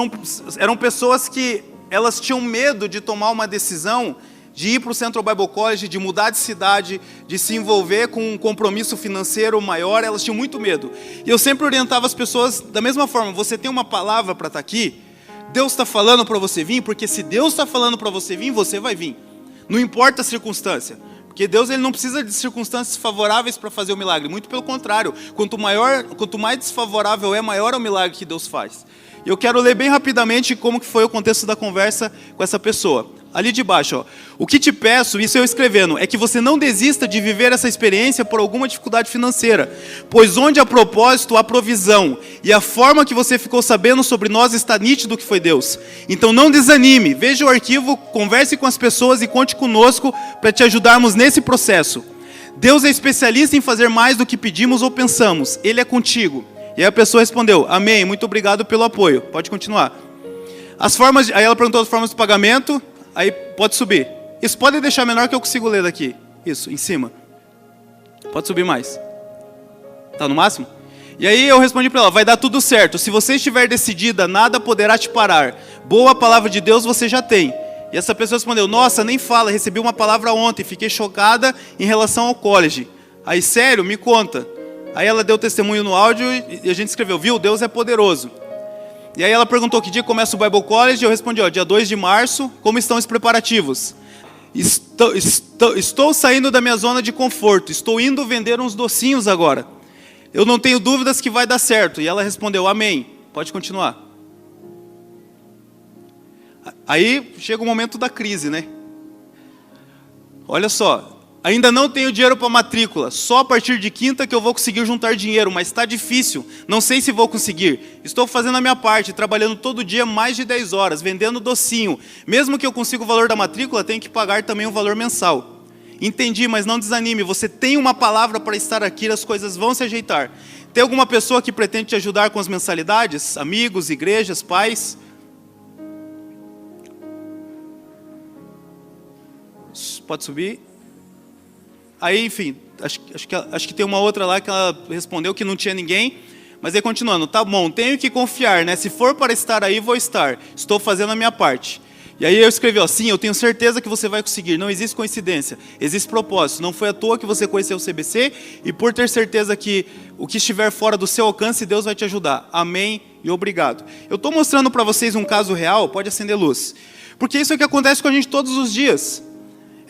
eram pessoas que elas tinham medo de tomar uma decisão, de ir para o Central Bible College, de mudar de cidade, de se envolver com um compromisso financeiro maior, elas tinham muito medo. E eu sempre orientava as pessoas da mesma forma, você tem uma palavra para estar aqui, Deus está falando para você vir, porque se Deus está falando para você vir, você vai vir. Não importa a circunstância. Porque Deus ele não precisa de circunstâncias favoráveis para fazer o milagre. Muito pelo contrário. Quanto mais desfavorável é, maior é o milagre que Deus faz. E eu quero ler bem rapidamente como que foi o contexto da conversa com essa pessoa. Ali de baixo, ó. O que te peço, isso eu escrevendo, é que você não desista de viver essa experiência por alguma dificuldade financeira, pois onde há propósito, há provisão, e a forma que você ficou sabendo sobre nós está nítido que foi Deus. Então não desanime, veja o arquivo, converse com as pessoas e conte conosco para te ajudarmos nesse processo. Deus é especialista em fazer mais do que pedimos ou pensamos, Ele é contigo. E aí a pessoa respondeu, amém, muito obrigado pelo apoio. Pode continuar. Aí ela perguntou as formas de pagamento. Aí pode subir. Isso pode deixar menor que eu consigo ler daqui. Isso, em cima. Pode subir mais. Tá no máximo? E aí eu respondi para ela, vai dar tudo certo. Se você estiver decidida, nada poderá te parar. Boa palavra de Deus você já tem. E essa pessoa respondeu, nossa, nem fala, recebi uma palavra ontem, fiquei chocada em relação ao college. Aí, sério, me conta. Aí ela deu testemunho no áudio e a gente escreveu, viu, Deus é poderoso. E aí ela perguntou que dia começa o Bible College, e eu respondi, ó, dia 2 de março, como estão os preparativos? Estou saindo da minha zona de conforto, estou indo vender uns docinhos agora. Eu não tenho dúvidas que vai dar certo. E ela respondeu, amém. Pode continuar. Aí chega o momento da crise, né? Olha só. Ainda não tenho dinheiro para matrícula, só a partir de quinta que eu vou conseguir juntar dinheiro, mas está difícil, não sei se vou conseguir. Estou fazendo a minha parte, trabalhando todo dia mais de 10 horas, vendendo docinho. Mesmo que eu consiga o valor da matrícula, tenho que pagar também o valor mensal. Entendi, mas não desanime, você tem uma palavra para estar aqui, as coisas vão se ajeitar. Tem alguma pessoa que pretende te ajudar com as mensalidades? Amigos, igrejas, pais? Pode subir. Aí, enfim, acho que tem uma outra lá que ela respondeu que não tinha ninguém. Mas aí continuando, tá bom, tenho que confiar, né? Se for para estar aí, vou estar. Estou fazendo a minha parte. E aí eu escrevi, ó, sim, eu tenho certeza que você vai conseguir. Não existe coincidência, existe propósito. Não foi à toa que você conheceu o CBC. E por ter certeza que o que estiver fora do seu alcance, Deus vai te ajudar. Amém e obrigado. Eu estou mostrando para vocês um caso real, pode acender luz. Porque isso é o que acontece com a gente todos os dias.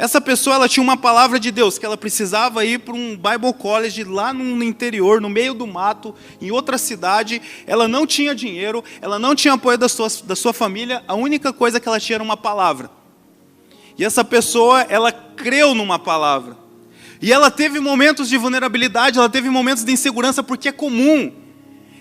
Essa pessoa ela tinha uma palavra de Deus, que ela precisava ir para um Bible College lá no interior, no meio do mato, em outra cidade. Ela não tinha dinheiro, ela não tinha apoio da sua família, a única coisa que ela tinha era uma palavra. E essa pessoa, ela creu numa palavra. E ela teve momentos de vulnerabilidade, ela teve momentos de insegurança, porque é comum.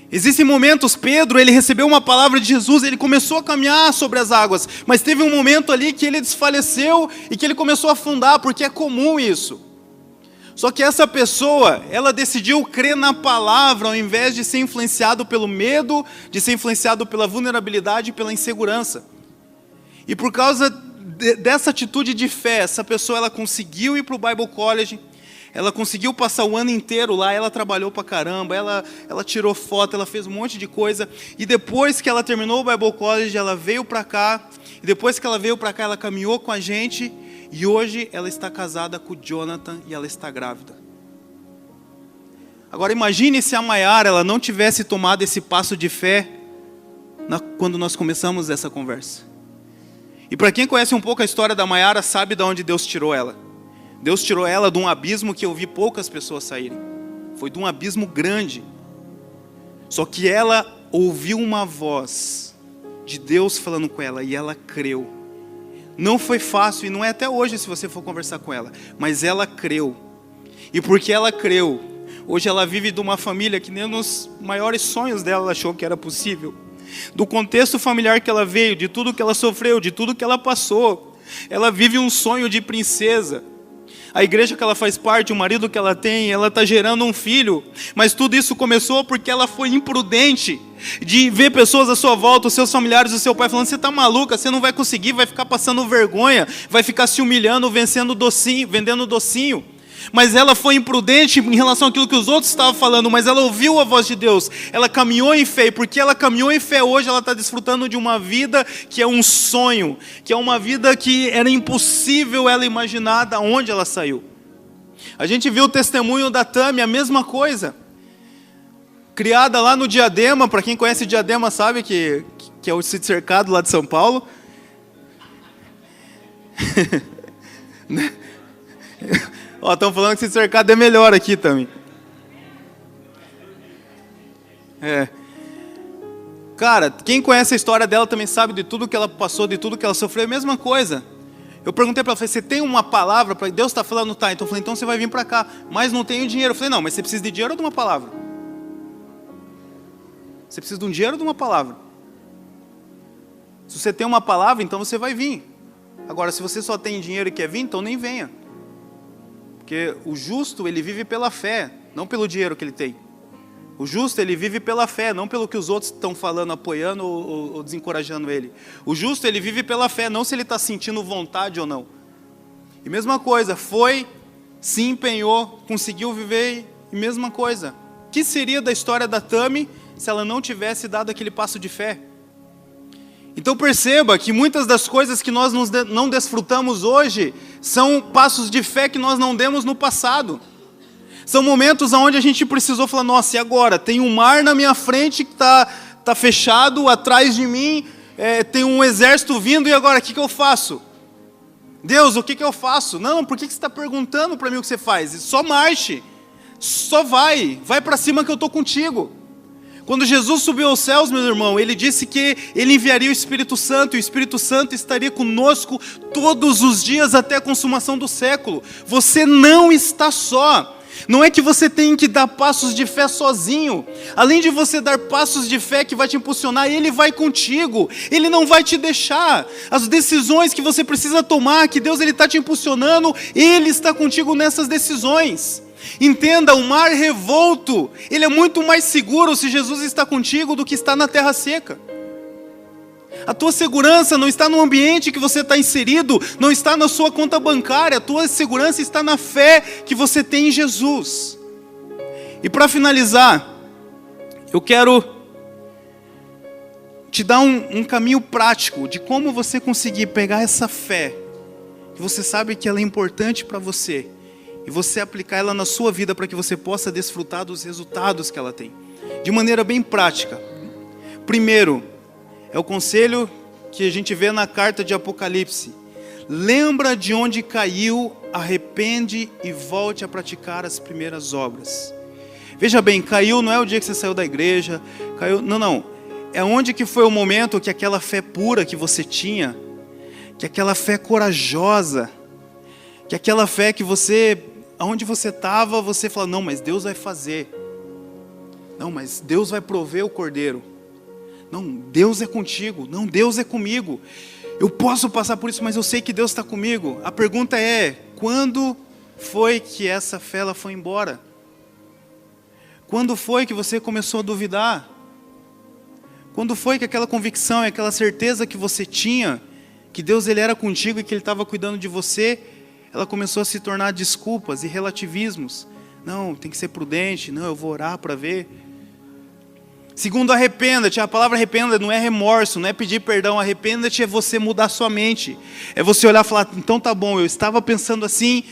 Existem momentos, Pedro, ele recebeu uma palavra de Jesus, ele começou a caminhar sobre as águas, mas teve um momento ali que ele desfaleceu e que ele começou a afundar, porque é comum isso. Só que essa pessoa, ela decidiu crer na palavra, ao invés de ser influenciado pelo medo, de ser influenciado pela vulnerabilidade e pela insegurança. E por causa dessa atitude de fé, essa pessoa ela conseguiu ir para o Bible College, ela conseguiu passar o ano inteiro lá, ela trabalhou pra caramba, ela tirou foto, ela fez um monte de coisa. E depois que ela terminou o Bible College, ela veio pra cá. E depois que ela veio pra cá, ela caminhou com a gente. E hoje ela está casada com o Jonathan e ela está grávida. Agora imagine se a Maiara ela não tivesse tomado esse passo de fé quando nós começamos essa conversa. E para quem conhece um pouco a história da Maiara, sabe de onde Deus tirou ela. Deus tirou ela de um abismo que eu vi poucas pessoas saírem. Foi de um abismo grande. Só que ela ouviu uma voz de Deus falando com ela e ela creu. Não foi fácil e não é até hoje se você for conversar com ela, mas ela creu. E porque ela creu, hoje ela vive de uma família que nem nos maiores sonhos dela ela achou que era possível. Do contexto familiar que ela veio, de tudo que ela sofreu, de tudo que ela passou, ela vive um sonho de princesa. A igreja que ela faz parte, o marido que ela tem, ela está gerando um filho. Mas tudo isso começou porque ela foi imprudente de ver pessoas à sua volta, os seus familiares, o seu pai falando: você está maluca, você não vai conseguir, vai ficar passando vergonha, vai ficar se humilhando, vendendo docinho. Mas ela foi imprudente em relação àquilo que os outros estavam falando, mas ela ouviu a voz de Deus, ela caminhou em fé, e porque ela caminhou em fé, hoje ela está desfrutando de uma vida que é um sonho, que é uma vida que era impossível ela imaginar de onde ela saiu. A gente viu o testemunho da Tami, a mesma coisa, criada lá no Diadema. Para quem conhece Diadema sabe que é o sítio cercado lá de São Paulo. Ó, estão falando que esse cercado é melhor aqui também. Cara, quem conhece a história dela também sabe de tudo que ela passou, de tudo que ela sofreu. É a mesma coisa. Eu perguntei para ela, você tem uma palavra? Deus está falando, tá. Então eu falei, então você vai vir para cá. Mas não tenho dinheiro. Eu falei, não, mas você precisa de dinheiro ou de uma palavra? Você precisa de um dinheiro ou de uma palavra? Se você tem uma palavra, então você vai vir. Agora, se você só tem dinheiro e quer vir, então nem venha. Porque o justo, ele vive pela fé, não pelo dinheiro que ele tem. O justo, ele vive pela fé, não pelo que os outros estão falando, apoiando ou desencorajando ele. O justo, ele vive pela fé, não se ele está sentindo vontade ou não. E mesma coisa, foi, se empenhou, conseguiu viver, e mesma coisa. O que seria da história da Tami se ela não tivesse dado aquele passo de fé? Então perceba que muitas das coisas que nós não desfrutamos hoje são passos de fé que nós não demos no passado. São momentos onde a gente precisou falar, nossa, e agora? Tem um mar na minha frente que tá fechado, atrás de mim tem um exército vindo, e agora o que eu faço? Deus, o que eu faço? Não, por que você está perguntando para mim o que você faz? Só marche, só vai para cima que eu estou contigo. Quando Jesus subiu aos céus, meu irmão, ele disse que ele enviaria o Espírito Santo, e o Espírito Santo estaria conosco todos os dias até a consumação do século. Você não está só. Não é que você tem que dar passos de fé sozinho. Além de você dar passos de fé que vai te impulsionar, Ele vai contigo. Ele não vai te deixar. As decisões que você precisa tomar, que Deus está te impulsionando, Ele está contigo nessas decisões. Entenda, o mar revolto, ele é muito mais seguro se Jesus está contigo do que está na terra seca. A tua segurança não está no ambiente que você está inserido, não está na sua conta bancária, a tua segurança está na fé que você tem em Jesus. E para finalizar, eu quero te dar um caminho prático de como você conseguir pegar essa fé, que você sabe que ela é importante para você, e você aplicar ela na sua vida para que você possa desfrutar dos resultados que ela tem. De maneira bem prática. Primeiro, é o conselho que a gente vê na carta de Apocalipse. Lembra de onde caiu, arrepende e volte a praticar as primeiras obras. Veja bem, caiu não é o dia que você saiu da igreja, caiu, não. É onde que foi o momento que aquela fé pura que você tinha, que aquela fé corajosa, que aquela fé que você, aonde você estava, você fala, não, mas Deus vai fazer. Não, mas Deus vai prover o cordeiro. Não, Deus é contigo. Não, Deus é comigo. Eu posso passar por isso, mas eu sei que Deus está comigo. A pergunta é, quando foi que essa fé ela foi embora? Quando foi que você começou a duvidar? Quando foi que aquela convicção e aquela certeza que você tinha, que Deus ele era contigo e que Ele estava cuidando de você, ela começou a se tornar desculpas e relativismos? Não, tem que ser prudente, não, eu vou orar para ver. Segundo, arrependa-te. A palavra arrependa não é remorso, não é pedir perdão. Arrependa-te é você mudar sua mente. É você olhar e falar, então tá bom, eu estava pensando assim,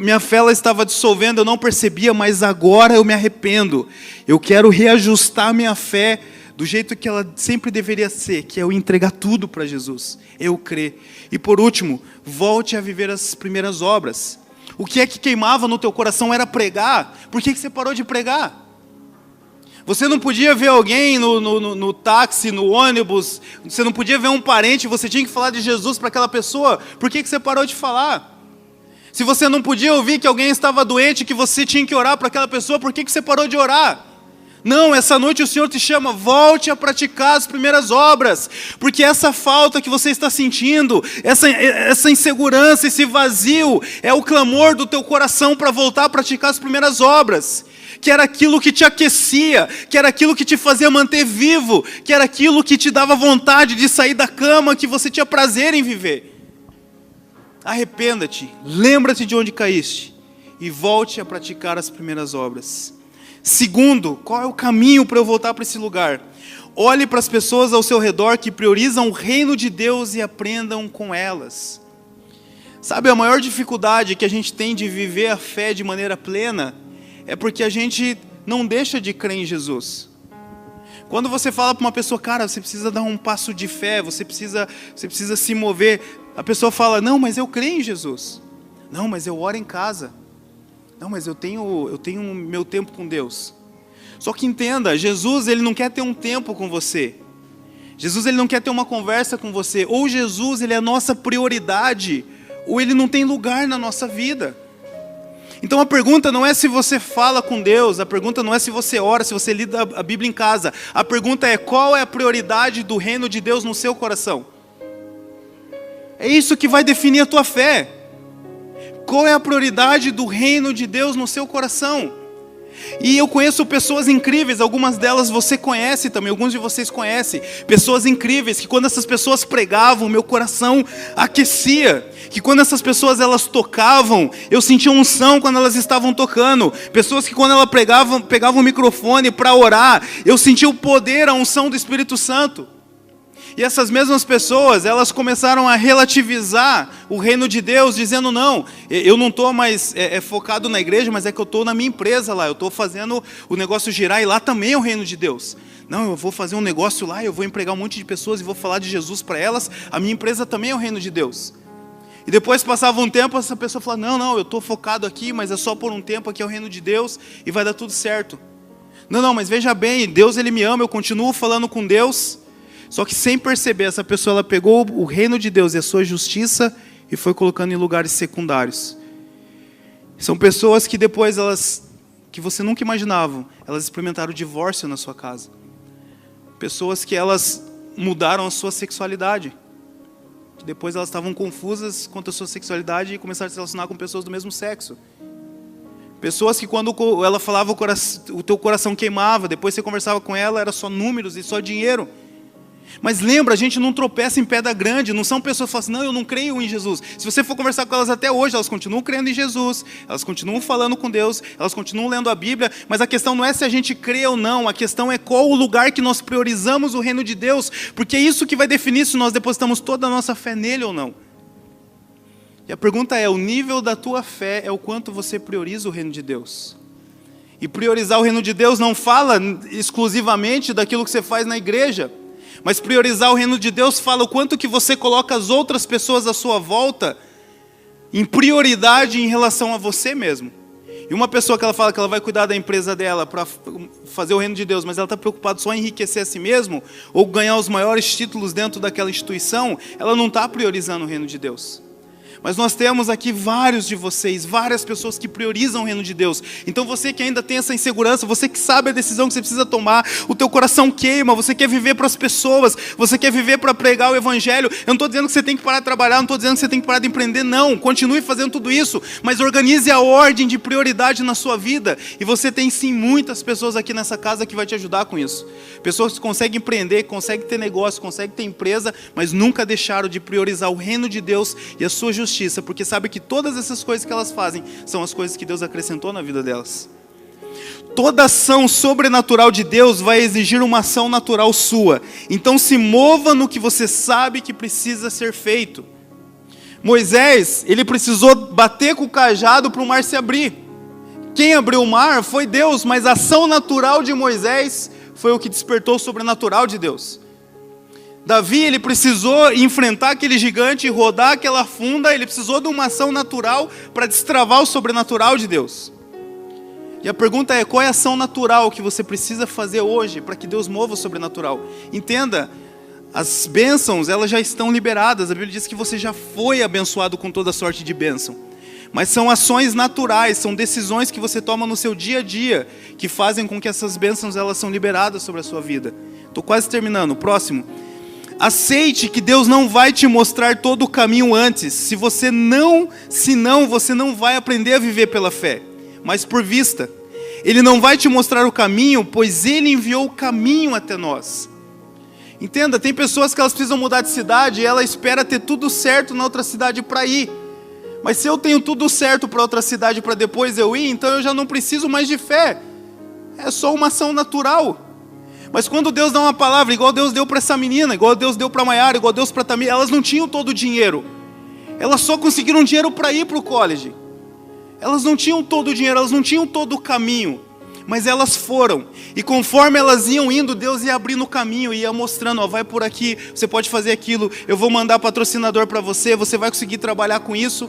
minha fé ela estava dissolvendo, eu não percebia, mas agora eu me arrependo. Eu quero reajustar minha fé do jeito que ela sempre deveria ser, que é eu entregar tudo para Jesus, eu crer. E por último, volte a viver as primeiras obras. O que é que queimava no teu coração era pregar. Por que você parou de pregar? Você não podia ver alguém no táxi, no ônibus, você não podia ver um parente, você tinha que falar de Jesus para aquela pessoa. Por que você parou de falar? Se você não podia ouvir que alguém estava doente, que você tinha que orar para aquela pessoa, por que você parou de orar? Não, essa noite o Senhor te chama, volte a praticar as primeiras obras, porque essa falta que você está sentindo, essa insegurança, esse vazio, é o clamor do teu coração para voltar a praticar as primeiras obras, que era aquilo que te aquecia, que era aquilo que te fazia manter vivo, que era aquilo que te dava vontade de sair da cama, que você tinha prazer em viver. Arrependa-te, lembra-te de onde caíste e volte a praticar as primeiras obras. Segundo, qual é o caminho para eu voltar para esse lugar? Olhe para as pessoas ao seu redor que priorizam o reino de Deus e aprendam com elas. Sabe, a maior dificuldade que a gente tem de viver a fé de maneira plena é porque a gente não deixa de crer em Jesus. Quando você fala para uma pessoa, cara, você precisa dar um passo de fé, você precisa se mover, a pessoa fala, não, mas eu creio em Jesus. Não, mas eu oro em casa. Não, mas eu tenho meu tempo com Deus. Só que entenda, Jesus ele não quer ter um tempo com você. Jesus ele não quer ter uma conversa com você. Ou Jesus ele é a nossa prioridade, ou ele não tem lugar na nossa vida. Então a pergunta não é se você fala com Deus, a pergunta não é se você ora, se você lida a Bíblia em casa. A pergunta é qual é a prioridade do reino de Deus no seu coração. É isso que vai definir a tua fé. Qual é a prioridade do reino de Deus no seu coração? E eu conheço pessoas incríveis, algumas delas você conhece também, alguns de vocês conhecem. Pessoas incríveis, que quando essas pessoas pregavam, meu coração aquecia. Que quando essas pessoas elas tocavam, eu sentia unção quando elas estavam tocando. Pessoas que quando elas pegavam o microfone para orar, eu sentia o poder, a unção do Espírito Santo. E essas mesmas pessoas, elas começaram a relativizar o reino de Deus, dizendo, não, eu não estou mais focado na igreja, mas é que eu estou na minha empresa lá, eu estou fazendo o negócio girar e lá também é o reino de Deus. Não, eu vou fazer um negócio lá, eu vou empregar um monte de pessoas e vou falar de Jesus para elas, a minha empresa também é o reino de Deus. E depois passava um tempo, essa pessoa falava, não, eu estou focado aqui, mas é só por um tempo, aqui é o reino de Deus e vai dar tudo certo. Não, mas veja bem, Deus ele me ama, eu continuo falando com Deus. Só que sem perceber, essa pessoa ela pegou o reino de Deus e a sua justiça e foi colocando em lugares secundários. São pessoas que depois que você nunca imaginava, elas experimentaram o divórcio na sua casa. Pessoas que elas mudaram a sua sexualidade. Depois elas estavam confusas quanto à sua sexualidade e começaram a se relacionar com pessoas do mesmo sexo. Pessoas que quando ela falava o teu coração queimava, depois você conversava com ela, era só números e só dinheiro. Mas lembra, a gente não tropeça em pedra grande, não são pessoas que falam assim, não, eu não creio em Jesus. Se você for conversar com elas até hoje, elas continuam crendo em Jesus, elas continuam falando com Deus, elas continuam lendo a Bíblia, mas a questão não é se a gente crê ou não, a questão é qual o lugar que nós priorizamos o reino de Deus, porque é isso que vai definir se nós depositamos toda a nossa fé nele ou não. E a pergunta é, o nível da tua fé é o quanto você prioriza o reino de Deus. E priorizar o reino de Deus não fala exclusivamente daquilo que você faz na igreja, mas priorizar o reino de Deus fala o quanto que você coloca as outras pessoas à sua volta em prioridade em relação a você mesmo. E uma pessoa que ela fala que ela vai cuidar da empresa dela para fazer o reino de Deus, mas ela está preocupada só em enriquecer a si mesmo, ou ganhar os maiores títulos dentro daquela instituição, ela não está priorizando o reino de Deus. Mas nós temos aqui vários de vocês, várias pessoas que priorizam o reino de Deus. Então você que ainda tem essa insegurança, você que sabe a decisão que você precisa tomar, o teu coração queima, você quer viver para as pessoas, você quer viver para pregar o evangelho. Eu não estou dizendo que você tem que parar de trabalhar, não estou dizendo que você tem que parar de empreender, não. Continue fazendo tudo isso, mas organize a ordem de prioridade na sua vida. E você tem sim muitas pessoas aqui nessa casa que vai te ajudar com isso. Pessoas que conseguem empreender, conseguem ter negócio, conseguem ter empresa, mas nunca deixaram de priorizar o reino de Deus e a sua justiça. Porque sabe que todas essas coisas que elas fazem são as coisas que Deus acrescentou na vida delas. Toda ação sobrenatural de Deus vai exigir uma ação natural sua. Então se mova no que você sabe que precisa ser feito. Moisés, ele precisou bater com o cajado para o mar se abrir. Quem abriu o mar foi Deus, mas a ação natural de Moisés foi o que despertou o sobrenatural de Deus. Davi, ele precisou enfrentar aquele gigante e rodar aquela funda, ele precisou de uma ação natural para destravar o sobrenatural de Deus. E a pergunta é, qual é a ação natural que você precisa fazer hoje para que Deus mova o sobrenatural? Entenda, as bênçãos, elas já estão liberadas. A Bíblia diz que você já foi abençoado com toda sorte de bênção. Mas são ações naturais, são decisões que você toma no seu dia a dia, que fazem com que essas bênçãos elas são liberadas sobre a sua vida. Estou quase terminando. Próximo. Aceite que Deus não vai te mostrar todo o caminho antes. Senão você não vai aprender a viver pela fé, mas por vista. Ele não vai te mostrar o caminho, pois Ele enviou o caminho até nós. Entenda, tem pessoas que elas precisam mudar de cidade e ela espera ter tudo certo na outra cidade para ir. Mas se eu tenho tudo certo para outra cidade para depois eu ir, então eu já não preciso mais de fé. É só uma ação natural. Mas quando Deus dá uma palavra, igual Deus deu para essa menina, igual Deus deu para a Maiara, igual Deus para a Tamir, elas não tinham todo o dinheiro. Elas só conseguiram dinheiro para ir para o college. Elas não tinham todo o dinheiro, elas não tinham todo o caminho. Mas elas foram. E conforme elas iam indo, Deus ia abrindo o caminho, ia mostrando, ó, vai por aqui, você pode fazer aquilo, eu vou mandar patrocinador para você, você vai conseguir trabalhar com isso.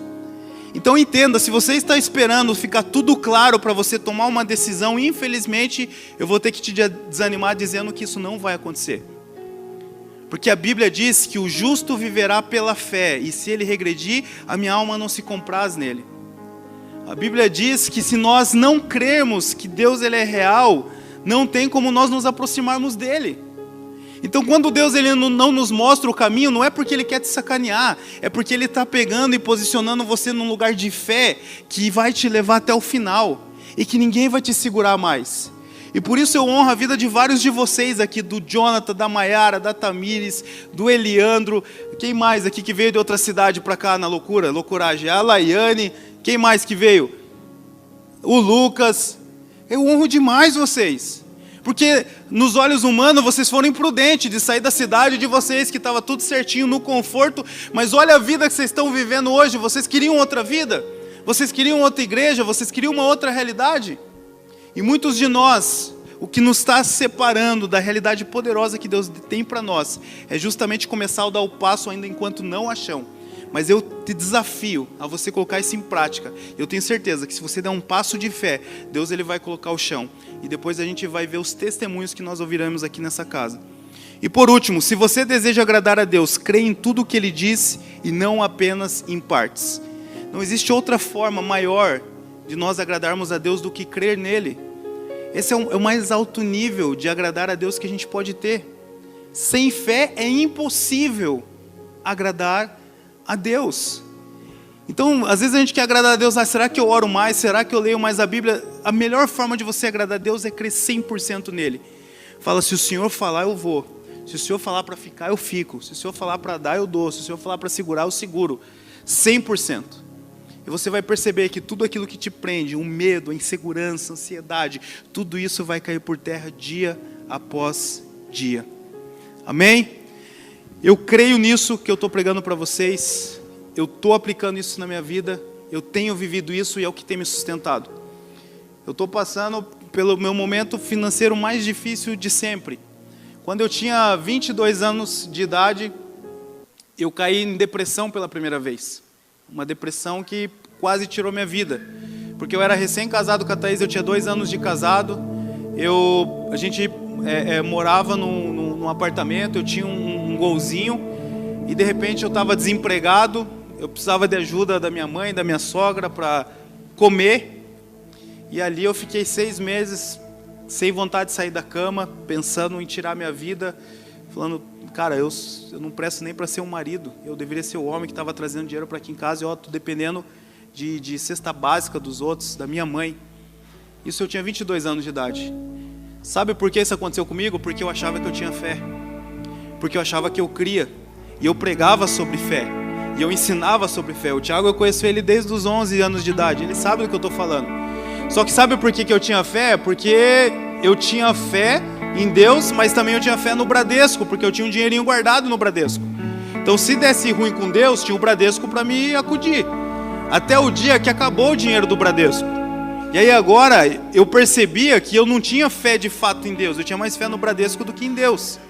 Então entenda, se você está esperando ficar tudo claro para você tomar uma decisão, infelizmente, eu vou ter que te desanimar dizendo que isso não vai acontecer. Porque a Bíblia diz que o justo viverá pela fé, e se ele regredir, a minha alma não se compraz nele. A Bíblia diz que se nós não crermos que Deus ele é real, não tem como nós nos aproximarmos dele. Então quando Deus ele não nos mostra o caminho, não é porque Ele quer te sacanear, é porque Ele está pegando e posicionando você num lugar de fé que vai te levar até o final e que ninguém vai te segurar mais. E por isso eu honro a vida de vários de vocês aqui, do Jonathan, da Maiara, da Tamires, do Eliandro, quem mais aqui que veio de outra cidade para cá na loucuragem? A Laiane, quem mais que veio? O Lucas. Eu honro demais vocês. Porque nos olhos humanos vocês foram imprudentes de sair da cidade de vocês, que estava tudo certinho, no conforto. Mas olha a vida que vocês estão vivendo hoje. Vocês queriam outra vida? Vocês queriam outra igreja? Vocês queriam uma outra realidade? E muitos de nós, o que nos está separando da realidade poderosa que Deus tem para nós, é justamente começar a dar o passo ainda enquanto não acham. Mas eu te desafio a você colocar isso em prática. Eu tenho certeza que se você der um passo de fé, Deus ele vai colocar o chão. E depois a gente vai ver os testemunhos que nós ouviremos aqui nessa casa. E por último, se você deseja agradar a Deus, creia em tudo o que Ele diz e não apenas em partes. Não existe outra forma maior de nós agradarmos a Deus do que crer nele. Esse é o mais alto nível de agradar a Deus que a gente pode ter. Sem fé é impossível agradar a Deus. Então, às vezes a gente quer agradar a Deus, será que eu oro mais? Será que eu leio mais a Bíblia? A melhor forma de você agradar a Deus é crer 100% nele. Fala, se o Senhor falar, eu vou. Se o Senhor falar para ficar, eu fico. Se o Senhor falar para dar, eu dou. Se o Senhor falar para segurar, eu seguro. 100%. E você vai perceber que tudo aquilo que te prende, o medo, a insegurança, a ansiedade, tudo isso vai cair por terra dia após dia. Amém? Eu creio nisso que eu estou pregando para vocês. Eu estou aplicando isso na minha vida. Eu tenho vivido isso e é o que tem me sustentado. Eu estou passando pelo meu momento financeiro mais difícil de sempre. Quando eu tinha 22 anos de idade, eu caí em depressão pela primeira vez. Uma depressão que quase tirou minha vida. Porque eu era recém-casado com a Thaís, eu tinha 2 anos de casado. A gente morava num apartamento, eu tinha um golzinho. E de repente eu estava desempregado. Eu precisava de ajuda da minha mãe, da minha sogra para comer. E ali eu fiquei 6 meses sem vontade de sair da cama, pensando em tirar minha vida, falando, cara, eu não presto nem para ser um marido, eu deveria ser o homem que estava trazendo dinheiro para aqui em casa, e eu estou dependendo de cesta básica dos outros, da minha mãe. Isso eu tinha 22 anos de idade. Sabe por que isso aconteceu comigo? Porque eu achava que eu tinha fé, porque eu achava que eu cria, e eu pregava sobre fé, e eu ensinava sobre fé. O Thiago, eu conheço ele desde os 11 anos de idade, ele sabe do que eu estou falando. Só que sabe por que eu tinha fé? Porque eu tinha fé em Deus, mas também eu tinha fé no Bradesco, porque eu tinha um dinheirinho guardado no Bradesco. Então se desse ruim com Deus, tinha o Bradesco para me acudir. Até o dia que acabou o dinheiro do Bradesco. E aí agora eu percebia que eu não tinha fé de fato em Deus, eu tinha mais fé no Bradesco do que em Deus.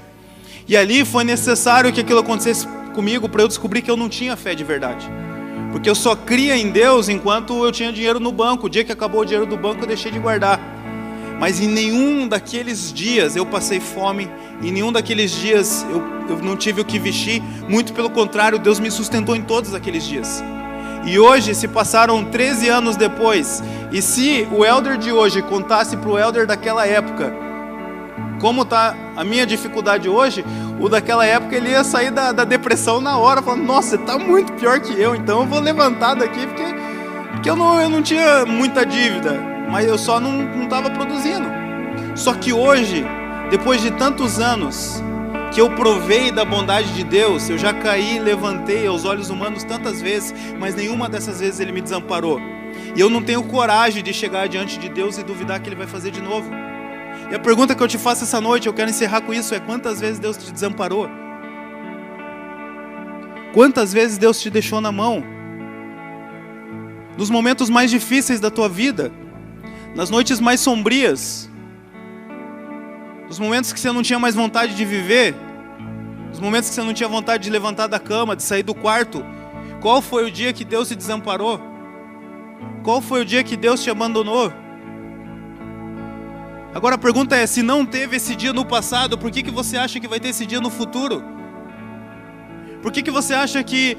E ali foi necessário que aquilo acontecesse comigo para eu descobrir que eu não tinha fé de verdade. Porque eu só cria em Deus enquanto eu tinha dinheiro no banco. O dia que acabou o dinheiro do banco eu deixei de guardar. Mas em nenhum daqueles dias eu passei fome, em nenhum daqueles dias eu não tive o que vestir. Muito pelo contrário, Deus me sustentou em todos aqueles dias. E hoje, se passaram 13 anos depois, e se o elder de hoje contasse para o elder daquela época como está a minha dificuldade hoje, o daquela época ele ia sair da depressão na hora, falando, nossa, você está muito pior que eu, então eu vou levantar daqui, porque eu não tinha muita dívida, mas eu só não estava produzindo. Só que hoje, depois de tantos anos que eu provei da bondade de Deus, eu já caí e levantei aos olhos humanos tantas vezes, mas nenhuma dessas vezes Ele me desamparou. E eu não tenho coragem de chegar diante de Deus e duvidar que Ele vai fazer de novo. E a pergunta que eu te faço essa noite, eu quero encerrar com isso, é quantas vezes Deus te desamparou? Quantas vezes Deus te deixou na mão? Nos momentos mais difíceis da tua vida, nas noites mais sombrias, nos momentos que você não tinha mais vontade de viver, nos momentos que você não tinha vontade de levantar da cama, de sair do quarto, qual foi o dia que Deus te desamparou? Qual foi o dia que Deus te abandonou? Agora a pergunta é, se não teve esse dia no passado, por que você acha que vai ter esse dia no futuro? Por que você acha que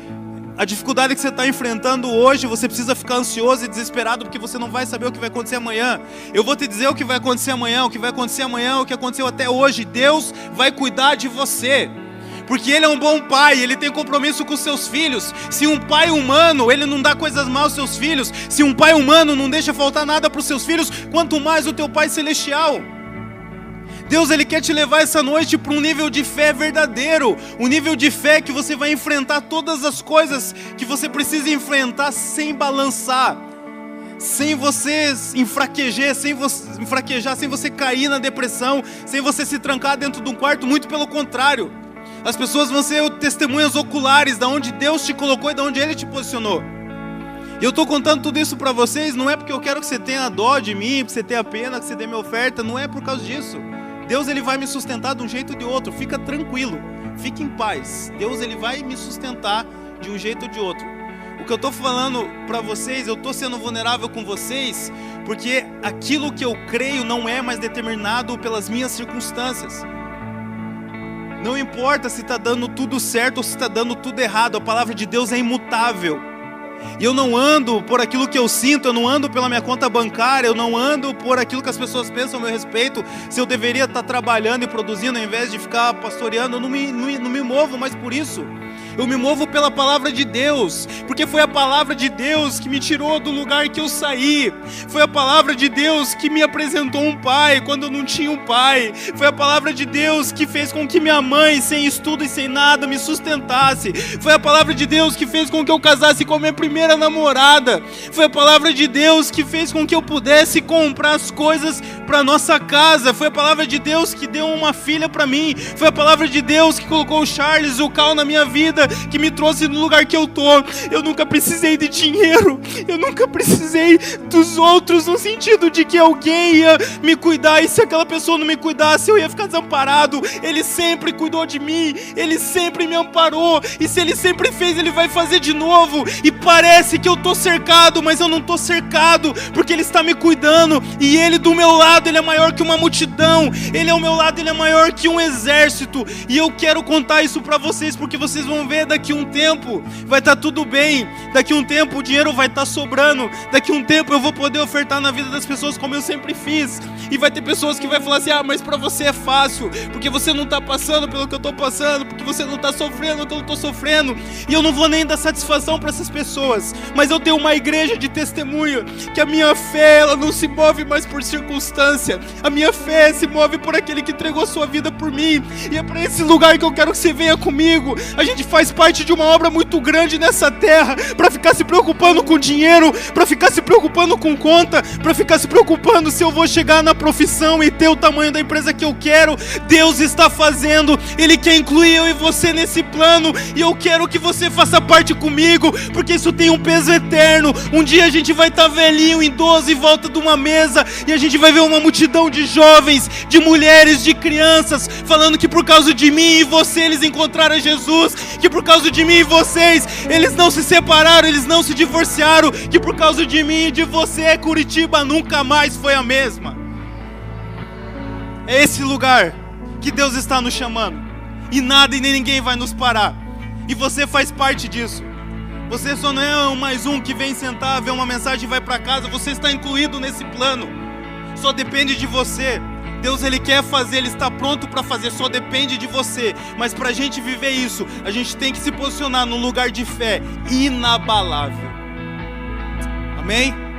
a dificuldade que você está enfrentando hoje, você precisa ficar ansioso e desesperado porque você não vai saber o que vai acontecer amanhã? Eu vou te dizer o que vai acontecer amanhã, o que vai acontecer amanhã, o que aconteceu até hoje. Deus vai cuidar de você. Porque Ele é um bom pai, Ele tem compromisso com os seus filhos. Se um pai humano, ele não dá coisas más aos seus filhos. Se um pai humano não deixa faltar nada para os seus filhos, quanto mais o teu pai celestial. Deus, Ele quer te levar essa noite para um nível de fé verdadeiro. Um nível de fé que você vai enfrentar todas as coisas que você precisa enfrentar sem balançar. Sem você enfraquejar, sem você cair na depressão, sem você se trancar dentro de um quarto, muito pelo contrário. As pessoas vão ser testemunhas oculares de onde Deus te colocou e de onde Ele te posicionou. E eu estou contando tudo isso para vocês, não é porque eu quero que você tenha dó de mim, que você tenha pena, que você dê minha oferta, não é por causa disso. Deus, Ele vai me sustentar de um jeito ou de outro, fica tranquilo, fique em paz. Deus, Ele vai me sustentar de um jeito ou de outro. O que eu estou falando para vocês, eu estou sendo vulnerável com vocês, porque aquilo que eu creio não é mais determinado pelas minhas circunstâncias. Não importa se está dando tudo certo ou se está dando tudo errado, a palavra de Deus é imutável. E eu não ando por aquilo que eu sinto, eu não ando pela minha conta bancária, eu não ando por aquilo que as pessoas pensam a meu respeito, se eu deveria estar trabalhando e produzindo ao invés de ficar pastoreando, eu não me movo mais por isso. Eu me movo pela palavra de Deus, porque foi a palavra de Deus que me tirou do lugar que eu saí. Foi a palavra de Deus que me apresentou um pai quando eu não tinha um pai. Foi a palavra de Deus que fez com que minha mãe, sem estudo e sem nada, me sustentasse. Foi a palavra de Deus que fez com que eu casasse com a minha primeira namorada. Foi a palavra de Deus que fez com que eu pudesse comprar as coisas para nossa casa. Foi a palavra de Deus que deu uma filha para mim. Foi a palavra de Deus que colocou o Charles e o Cal na minha vida, que me trouxe no lugar que eu tô. Eu nunca precisei de dinheiro, eu nunca precisei dos outros, no sentido de que alguém ia me cuidar, e se aquela pessoa não me cuidasse, eu ia ficar desamparado. Ele sempre cuidou de mim, Ele sempre me amparou, e se Ele sempre fez, Ele vai fazer de novo. E parece que eu tô cercado, mas eu não tô cercado, porque Ele está me cuidando, e Ele do meu lado, Ele é maior que uma multidão. Ele ao meu lado, Ele é maior que um exército. E eu quero contar isso pra vocês, porque vocês vão ver daqui um tempo vai estar tudo bem, daqui um tempo o dinheiro vai estar sobrando, daqui um tempo eu vou poder ofertar na vida das pessoas como eu sempre fiz, e vai ter pessoas que vai falar assim, mas pra você é fácil, porque você não tá passando pelo que eu tô passando, porque você não tá sofrendo o que eu tô sofrendo, e eu não vou nem dar satisfação pra essas pessoas. pessoas, mas eu tenho uma igreja de testemunho, que a minha fé, ela não se move mais por circunstância, a minha fé se move por aquele que entregou sua vida por mim, e é para esse lugar que eu quero que você venha comigo. A gente faz parte de uma obra muito grande nessa terra, para ficar se preocupando com dinheiro, para ficar se preocupando com conta, para ficar se preocupando se eu vou chegar na profissão e ter o tamanho da empresa que eu quero. Deus está fazendo, Ele quer incluir eu e você nesse plano, e eu quero que você faça parte comigo, porque isso tem um peso eterno. Um dia a gente vai estar velhinho, idoso, em volta de uma mesa, e a gente vai ver uma multidão de jovens, de mulheres, de crianças, falando que por causa de mim e você eles encontraram Jesus, que por causa de mim e vocês, eles não se separaram, eles não se divorciaram, que por causa de mim e de você, Curitiba nunca mais foi a mesma. É esse lugar que Deus está nos chamando, e nada e nem ninguém vai nos parar, e você faz parte disso. Você só não é mais um que vem sentar, vê uma mensagem e vai para casa. Você está incluído nesse plano, só depende de você. Deus, Ele quer fazer, Ele está pronto para fazer, só depende de você. Mas para a gente viver isso, a gente tem que se posicionar num lugar de fé inabalável. Amém?